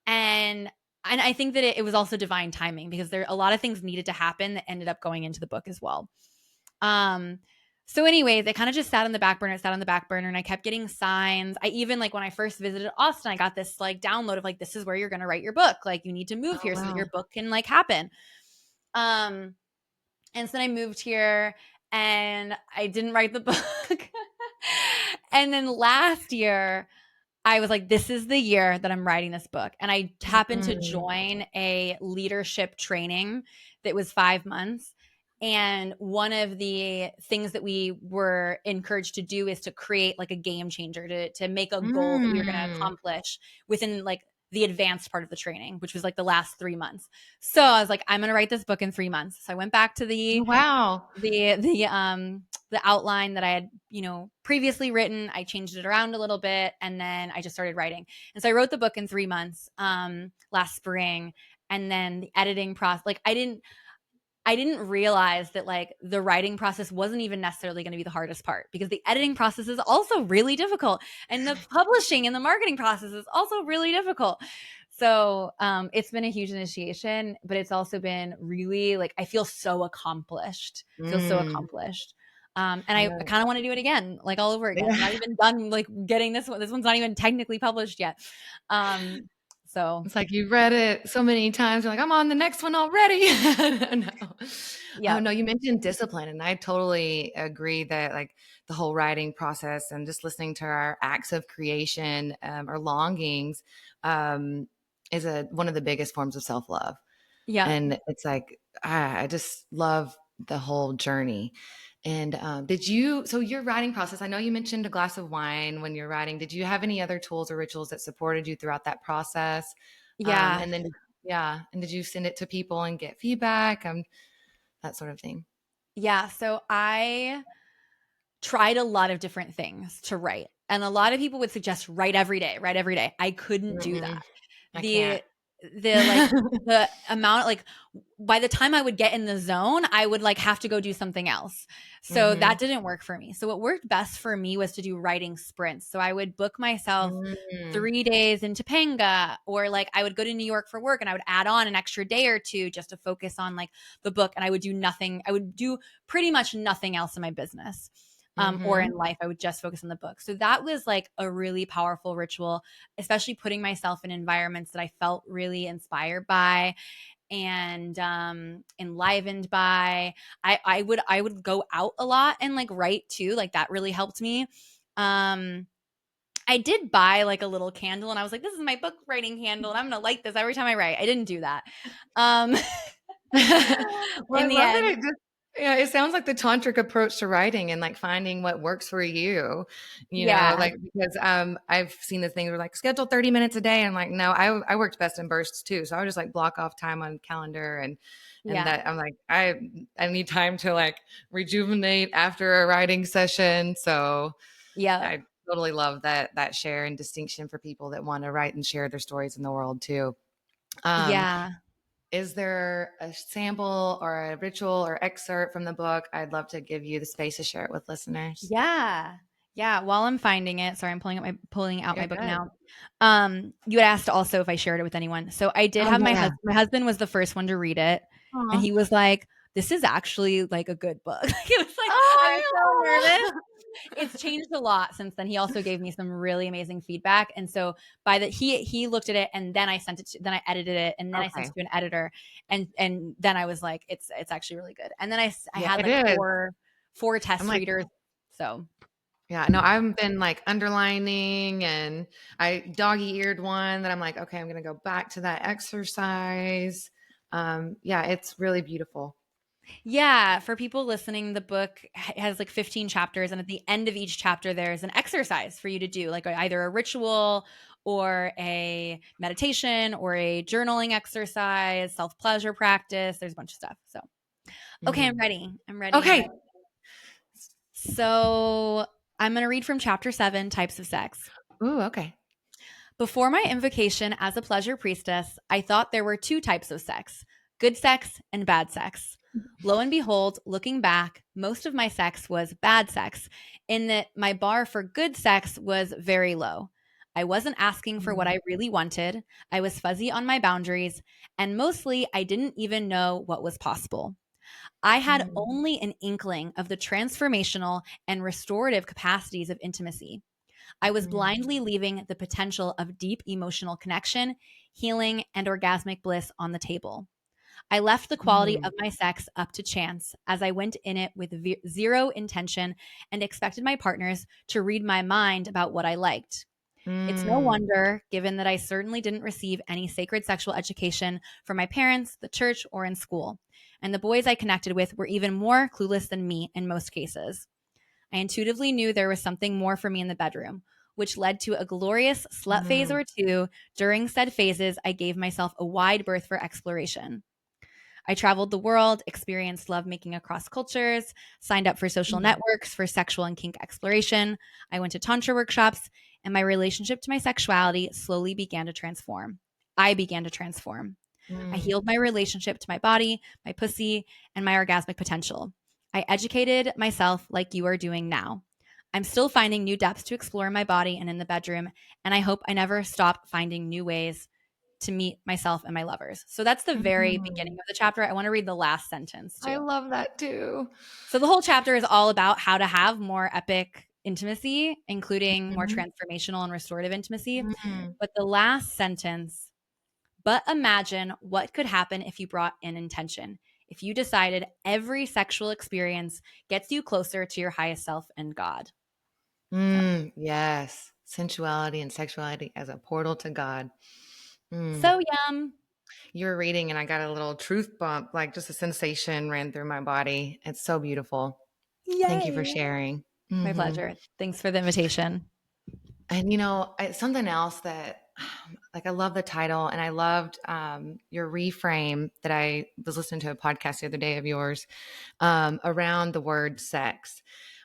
And I think that it was also divine timing, because there a lot of things needed to happen that ended up going into the book as well. Um, so anyways, they kind of just sat on the back burner, and I kept getting signs. I even like when I first visited Austin, I got this like download of like, this is where you're gonna write your book. Like you need to move Oh, here so that your wow. book can like happen. Um, and so then I moved here and I didn't write the book. And then last year, I was like, this is the year that I'm writing this book. And I happened to Mm. join a leadership training that was 5 months. And one of the things that we were encouraged to do is to create like a game changer, to make a goal that we were going to Mm. accomplish within like the advanced part of the training, which was like the last 3 months. So I was like, I'm going to write this book in 3 months. So I went back to Oh, wow. the outline that I had, previously written. I changed it around a little bit, and then I just started writing. And so I wrote the book in 3 months, last spring. And then the editing process, like I didn't realize that like the writing process wasn't even necessarily going to be the hardest part, because the editing process is also really difficult, and the publishing and the marketing process is also really difficult. So it's been a huge initiation, but it's also been really like I feel so accomplished. Feel so Mm. accomplished. And I Yeah. kind of want to do it again, like all over again. I'm Yeah. not even done like getting this one. This one's not even technically published yet. So It's like you read it so many times, you're like, "I'm on the next one already." No. Oh, yeah, no, you mentioned discipline, and I totally agree that, like, the whole writing process and just listening to our acts of creation, or longings, um, is a one of the biggest forms of self-love. yeah. And it's like, I just love the whole journey. And so your writing process, I know you mentioned a glass of wine when you're writing. Did you have any other tools or rituals that supported you throughout that process? Yeah. And then, yeah. And did you send it to people and get feedback? That sort of thing. Yeah. So I tried a lot of different things to write. And a lot of people would suggest write every day, write every day. I couldn't do Mm-mm, that. I can't. The like the amount like by the time I would get in the zone, I would like have to go do something else. So Hmm. that didn't work for me. So what worked best for me was to do writing sprints. So I would book myself Mm. 3 days in Topanga, or like I would go to New York for work and I would add on an extra day or two just to focus on like the book. And I would do nothing. I would do pretty much nothing else in my business. Or in Hmm. life, I would just focus on the book. So that was like a really powerful ritual, especially putting myself in environments that I felt really inspired by and enlivened by. I would go out a lot and like write too. Like that really helped me. Um, I did buy like a little candle, and I was like, this is my book writing candle, and I'm gonna light this every time I write. I didn't do that. Um, Well, I In the love that end. it just yeah, it sounds like the tantric approach to writing and, like, finding what works for you, Yeah. like, because, I've seen the things where, like, schedule 30 minutes a day. I'm like, "No, I worked best in bursts too." So I would just, like, block off time on calendar and Yeah. that I'm like, I need time to, like, rejuvenate after a writing session. So Yeah. I totally love that share and distinction for people that wanna write and share their stories in the world too. Um, Yeah. is there a sample or a ritual or excerpt from the book? I'd love to give you the space to share it with listeners. Yeah. Yeah. While I'm finding it, sorry, I'm pulling out You're my book good. now. You had asked also if I shared it with anyone. So I did Oh, have yeah. my husband was the first one to read it, and Aw. he was like, "This is actually like a good book." Like, it was like I was so nervous. Oh, It's changed a lot since then. He also gave me some really amazing feedback, and so by the he looked at it, and then I sent it to then I edited it, and then I sent okay. it to an editor, and then I was like, it's actually really good. And then I Yeah, had it like is. four I'm test like readers. So yeah, no, I've been, like, underlining and I doggy-eared one that I'm like, "Okay, I'm gonna go back to that exercise." Yeah, it's really beautiful. yeah, for people listening, the book has like 15 chapters, and at the end of each chapter, there's an exercise for you to do, like either a ritual or a meditation or a journaling exercise, self pleasure practice. There's a bunch of stuff. So, okay, I'm Mm. ready. I'm ready. I'm Okay. ready. So, I'm going to read from chapter 7, Types of Sex. Ooh, okay. Before my invocation as a pleasure priestess, I thought there were two types of sex: good sex and bad sex. Lo and behold, looking back, most of my sex was bad sex, in that my bar for good sex was very low. I wasn't asking for what Mm, I really wanted, I was fuzzy on my boundaries, and mostly I didn't even know what was possible. I had mm, only an inkling of the transformational and restorative capacities of intimacy. I was mm, blindly leaving the potential of deep emotional connection, healing, and orgasmic bliss on the table. I left the quality mm, of my sex up to chance as I went in it with zero intention and expected my partners to read my mind about what I liked. It's no mm, wonder, given that I certainly didn't receive any sacred sexual education from my parents, the church, or in school. And the boys I connected with were even more clueless than me in most cases. I intuitively knew there was something more for me in the bedroom, which led to a glorious slut phase mm, or two. During said phases, I gave myself a wide berth for exploration. I traveled the world, experienced lovemaking across cultures, signed up for social mm, networks for sexual and kink exploration. I went to Tantra workshops, and my relationship to my sexuality slowly began to transform. I began to transform. I mm, healed my relationship to my body, my pussy, and my orgasmic potential. I educated myself like you are doing now. I'm still finding new depths to explore in my body and in the bedroom, and I hope I never stop finding new ways to meet myself and my lovers. So that's the very beginning mm. of the chapter. I want to read the last sentence I too. love that too. So the whole chapter is all about how to have more epic intimacy, including more Mhm, transformational and restorative intimacy. mm, But the last sentence, but imagine what could happen if you brought in intention. If you decided every sexual experience gets you closer to your highest self and God. So, yes. Sensuality and sexuality as a portal to God. Mm. so yum. You were reading and I got a little truth bump, like just a sensation ran through my body. It's so beautiful. Thank you for Yay. sharing. My Mhm. pleasure. Thanks for the invitation. And something else that like I love the title and I loved your reframe that I was listening to a podcast the other day of yours around the word sex,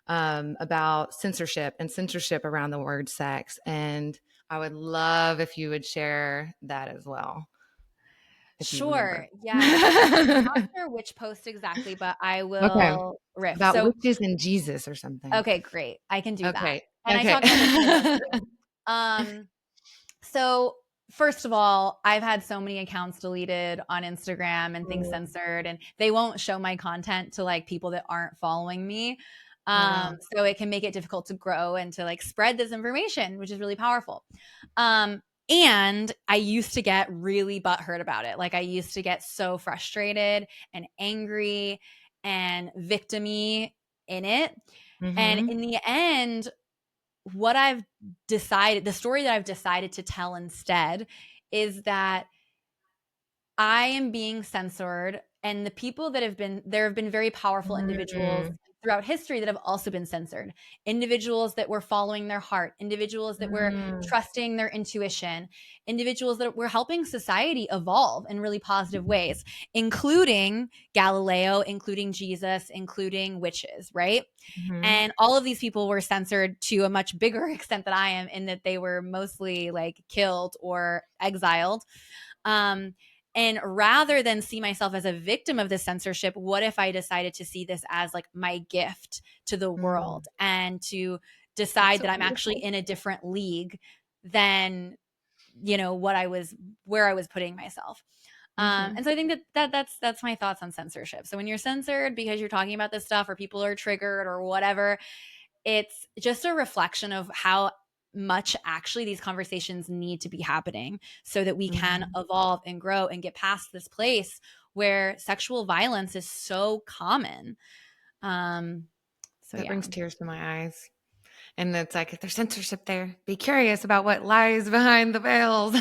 about censorship and censorship around the word sex. And I would love if you would share that as well, if you remember. Sure. Yeah. I'm not sure which post exactly, but I Okay. will riff. About So, witches and Jesus or something. okay, great. I can do that. Okay. And I Okay. talk about this in the book too. Um, so first of all, I've had so many accounts deleted on Instagram and things Mm. censored, and they won't show my content to like people that aren't following me. Oh, wow. So it can make it difficult to grow and to like spread this information, which is really powerful. Um, and I used to get really butthurt about it. Like I used to get so frustrated and angry and victimy in it. And Mhm. in the end, what I've decided, the story that I've decided to tell instead is that I am being censored And the people that there have been very powerful individuals Mm, throughout history that have also been censored. Individuals that were following their heart, individuals that were mm, trusting their intuition, individuals that were helping society evolve in really positive ways, including Galileo, including Jesus, including witches, right? mhm, And all of these people were censored to a much bigger extent than I am, in that they were mostly like killed or exiled. Um, and rather than see myself as a victim of this censorship, what if I decided to see this as like my gift to the mm. world, and to That's decide so that I'm actually beautiful. in a different league than, what I was, where I was putting myself. Mhm, And so I think that's my thoughts on censorship. So when you're censored because you're talking about this stuff, or people are triggered or whatever, it's just a reflection of how much actually these conversations need to be happening, so that we can mhm. evolve and grow and get past this place where sexual violence is so common. Um, so That yeah. brings tears to my eyes. And it's like, if there's censorship there, be curious about what lies behind the veils.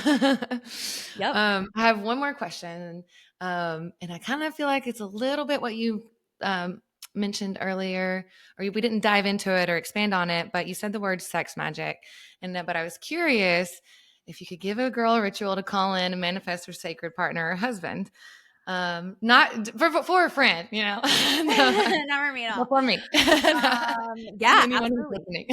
Yep. I have one more question. And I kind of feel like it's a little bit what you um, mentioned earlier, or we didn't dive into it or expand on it, but you said the word sex magic. But I was curious if you could give a girl a ritual to call in and manifest her sacred partner or husband. Not for a friend, Not for me at but all. for me. And Yeah, anyone who's absolutely. listening.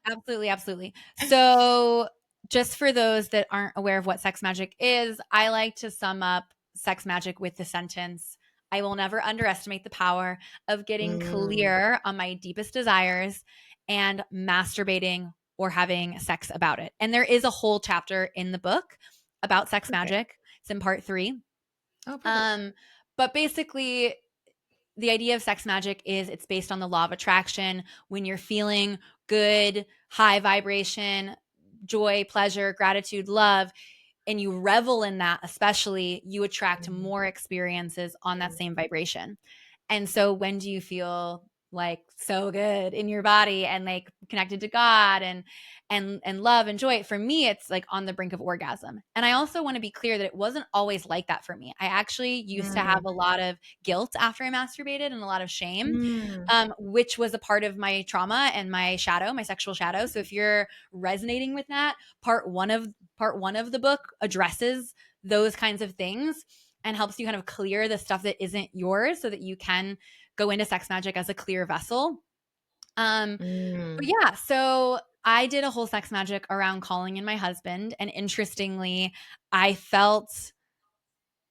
Absolutely, absolutely. So, just for those that aren't aware of what sex magic is, I like to sum up sex magic with the sentence: I will never underestimate the power of getting Mm, clear on my deepest desires and masturbating or having sex about it. And there is a whole chapter in the book about sex perfect. magic. It's in part 3. Oh, perfect. Um, but basically, the idea of sex magic is it's based on the law of attraction. When you're feeling good, high vibration, joy, pleasure, gratitude, love, and you revel in that, especially, you attract Mhm, more experiences on that mhm, same vibration. And so when do you feel like so good in your body and like connected to God and love and joy? For me, it's like on the brink of orgasm. And I also want to be clear that it wasn't always like that for me. I actually used to have mm, a lot of guilt after I masturbated, and a lot of shame, mm, which was a part of my trauma and my shadow, my sexual shadow. So if you're resonating with that, part 1 of the book addresses those kinds of things and helps you kind of clear the stuff that isn't yours, so that you can go into sex magic as a clear vessel. But mm. yeah, so I did a whole sex magic around calling in my husband. And interestingly, I felt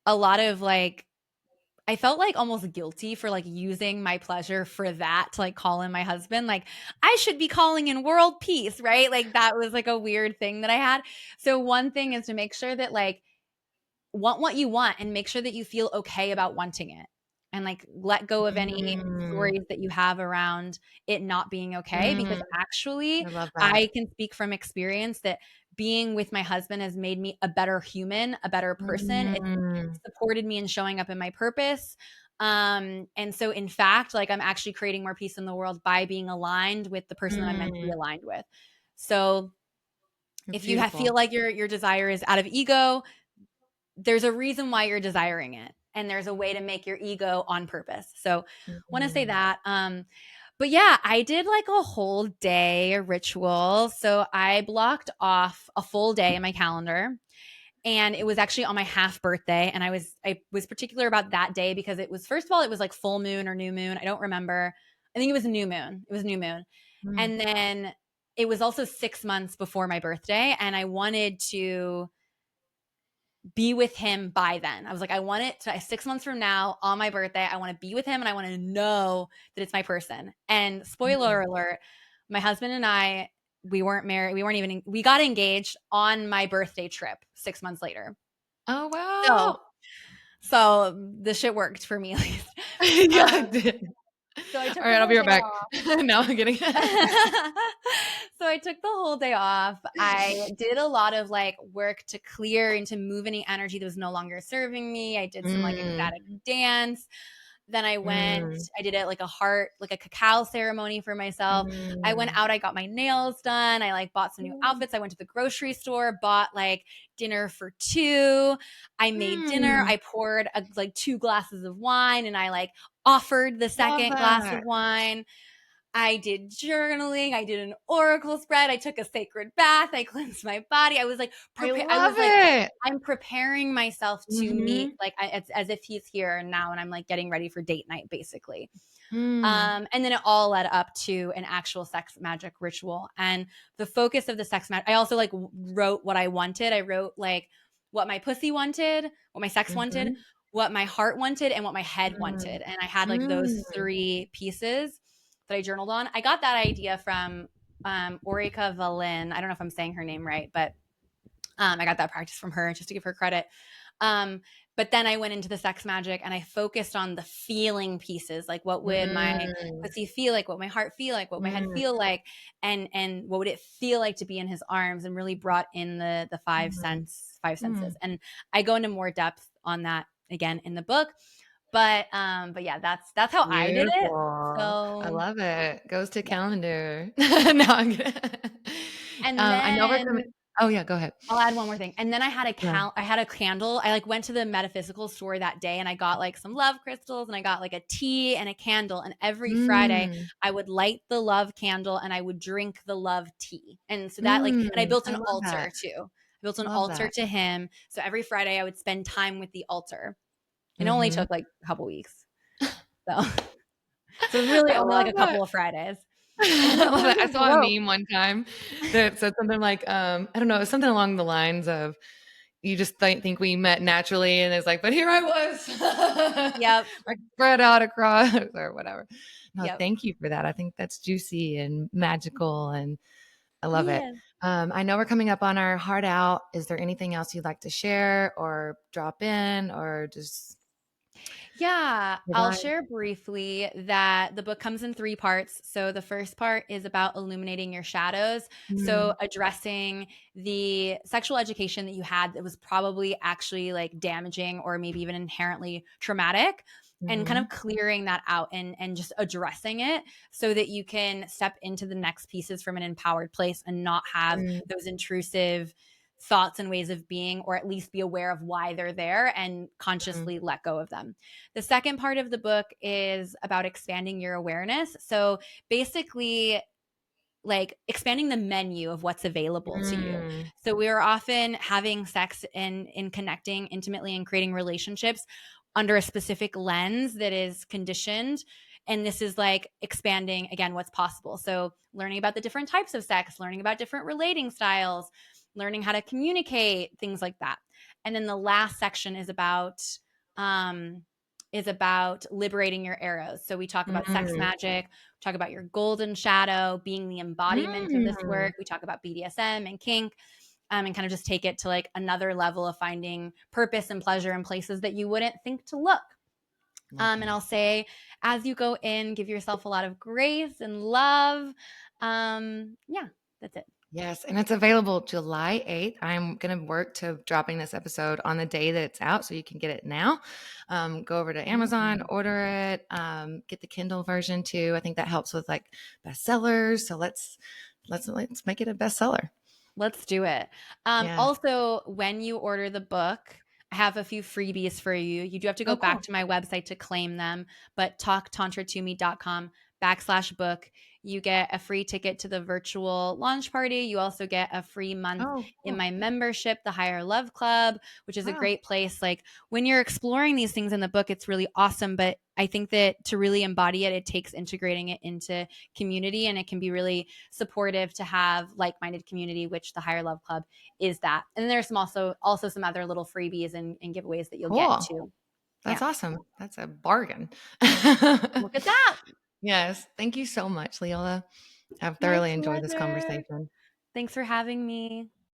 a lot of like, I felt like almost guilty for like using my pleasure for that, to like call in my husband. Like, I should be calling in world peace, right? Like, that was like a weird thing that I had. So, one thing is to make sure that like, want what you want, and make sure that you feel okay about wanting it, and like let go of any Mm, stories that you have around it not being okay. Because mm. actually, I love that. I can speak from experience that being with my husband has made me a better human, a better person. It's Mm, supported me in showing up in my purpose. And so in fact, like, I'm actually creating more peace in the world by being aligned with the person that I'm meant to be mm. aligned with. So It's if you feel beautiful. like your desire is out of ego, there's a reason why you're desiring it, and there's a way to make your ego on purpose. So want to say Mm, that. But yeah, I did like a whole day ritual. So I blocked off a full day in my calendar, and it was actually on my half birthday. And I was particular about that day because it was, first of all, it was like full moon or new moon, I don't remember. I think it was new moon. It was new moon. mm, And then it was also 6 months before my birthday, and I wanted to be with him by then. I was like, I want it to 6 months from now on my birthday. I want to be with him, and I want to know that it's my person. And spoiler mm. alert, my husband and I, we weren't married. We got engaged on my birthday trip 6 months later. Oh, So, wow. so the shit worked for me at least. Yeah, Um, it did. so I All took the right, I'll whole be right day back. off. No, I'm kidding. So I took the whole day off. I did a lot of like work to clear and to move any energy that was no longer serving me. I did some like ecstatic Mm, dance. Then I went, Mm. I did it like a heart, like a cacao ceremony for myself. I went Mm. out, I got my nails done. I like bought some new Mm. outfits. I went to the grocery store, bought like dinner for two. I made dinner. Mm. I poured like 2 glasses of wine and I like offered the Love second glass of that. wine. I did journaling. I did an oracle spread. I took a sacred bath. I cleansed my body. I was like, I I love was like, it. I'm preparing myself to meet, Mhm. like, it's as if he's here now, and I'm like getting ready for date night, basically. Mm. And then it all led up to an actual sex magic ritual. And the focus of the sex magic, I also like wrote what I wanted. I wrote like what my pussy wanted, what my sex wanted, Mhm. what my heart wanted, and what my head Mm. wanted. And I had like those Mm. 3 pieces that I journaled on. I got that idea from Orica Valin. I don't know if I'm saying her name right, but I got that practice from her just to give her credit. Um, but then I went into the sex magic and I focused on the feeling pieces, like what would my Mm. pussy feel like, what my heart feel like, what my head Mm. feel like, and what would it feel like to be in his arms, and really brought in the Mm. five Mm. senses. And I go into more depth on that again in the book. But yeah, that's how I did it. Beautiful. I So love it. Goes to yeah. calendar. No, I'm kidding. And I know we're coming. then Oh, yeah, go ahead. I'll add one more thing. And then Yeah. I had a candle. I like went to the metaphysical store that day and I got like some love crystals and I got like a tea and a candle. And every Friday Mm. I would light the love candle and I would drink the love tea. And so that like, and I Mm. built I an love altar that. too. I built an Love altar that. to him. So every Friday I would spend time with the altar. It only Mhm. took like a couple weeks. So, so it was really I only like love a that. couple of Fridays. And I then love I it. I just saw a wrote. meme one time that said something like, I don't know, it was something along the lines of, you just think we met naturally, and it's like, but here I was, Yep. like spread out across or whatever. No, Yep. thank you for that. I think that's juicy and magical, and I love it. Yeah. I know we're coming up on our heart out. Is there anything else you'd like to share or drop in or just Yeah, I'll provide? share briefly that the book comes in 3 parts. So the first part is about illuminating your shadows. So Mm. addressing the sexual education that you had that was probably actually like damaging or maybe even inherently traumatic, and kind of Mhm. clearing that out and just addressing it so that you can step into the next pieces from an empowered place and not have Mm. those intrusive thoughts and ways of being, or at least be aware of why they're there and Mm. consciously let go of them. The second part of the book is about expanding your awareness. So basically, like expanding the menu of what's available to you. Mm. So we are often having sex and in connecting intimately and creating relationships under a specific lens that is conditioned. And this is like expanding again what's possible. So learning about the different types of sex, learning about different relating styles, learning how to communicate, things like that. And then the last section um, is about liberating your arrows. So we talk about sex Mm. magic, talk about your golden shadow, being the embodiment of this Mm. work. We talk about BDSM and kink, and kind of just take it to like another level of finding purpose and pleasure in places that you wouldn't think to look. Love And that. I'll say, as you go in, give yourself a lot of grace and love. Yeah, that's it. Yes, and it's available July 8th. I'm going to work to dropping this episode on the day that it's out so you can get it now. Go over to Amazon, Amazing. order it, get the Kindle version too. I think that helps with like bestsellers. So let's make it a bestseller. Let's do it. Yeah. Also, when you order the book, I have a few freebies for you. You do have to go Oh, back cool. to my website to claim them, but talktantratome.com/book. You get a free ticket to the virtual launch party. You also get a free month Oh, in cool. my membership, the Higher Love Club, which is a Wow. great place. Like when you're exploring these things in the book, it's really awesome. But I think that to really embody it, it takes integrating it into community, and it can be really supportive to have like-minded community, which the Higher Love Club is that. And there's some also some other little freebies and giveaways that you'll get Cool. too. That's Yeah. awesome. That's a bargain. Look at that. Yes. Thank you so much, Leola. I've My thoroughly enjoyed this pleasure. conversation. Thanks for having me.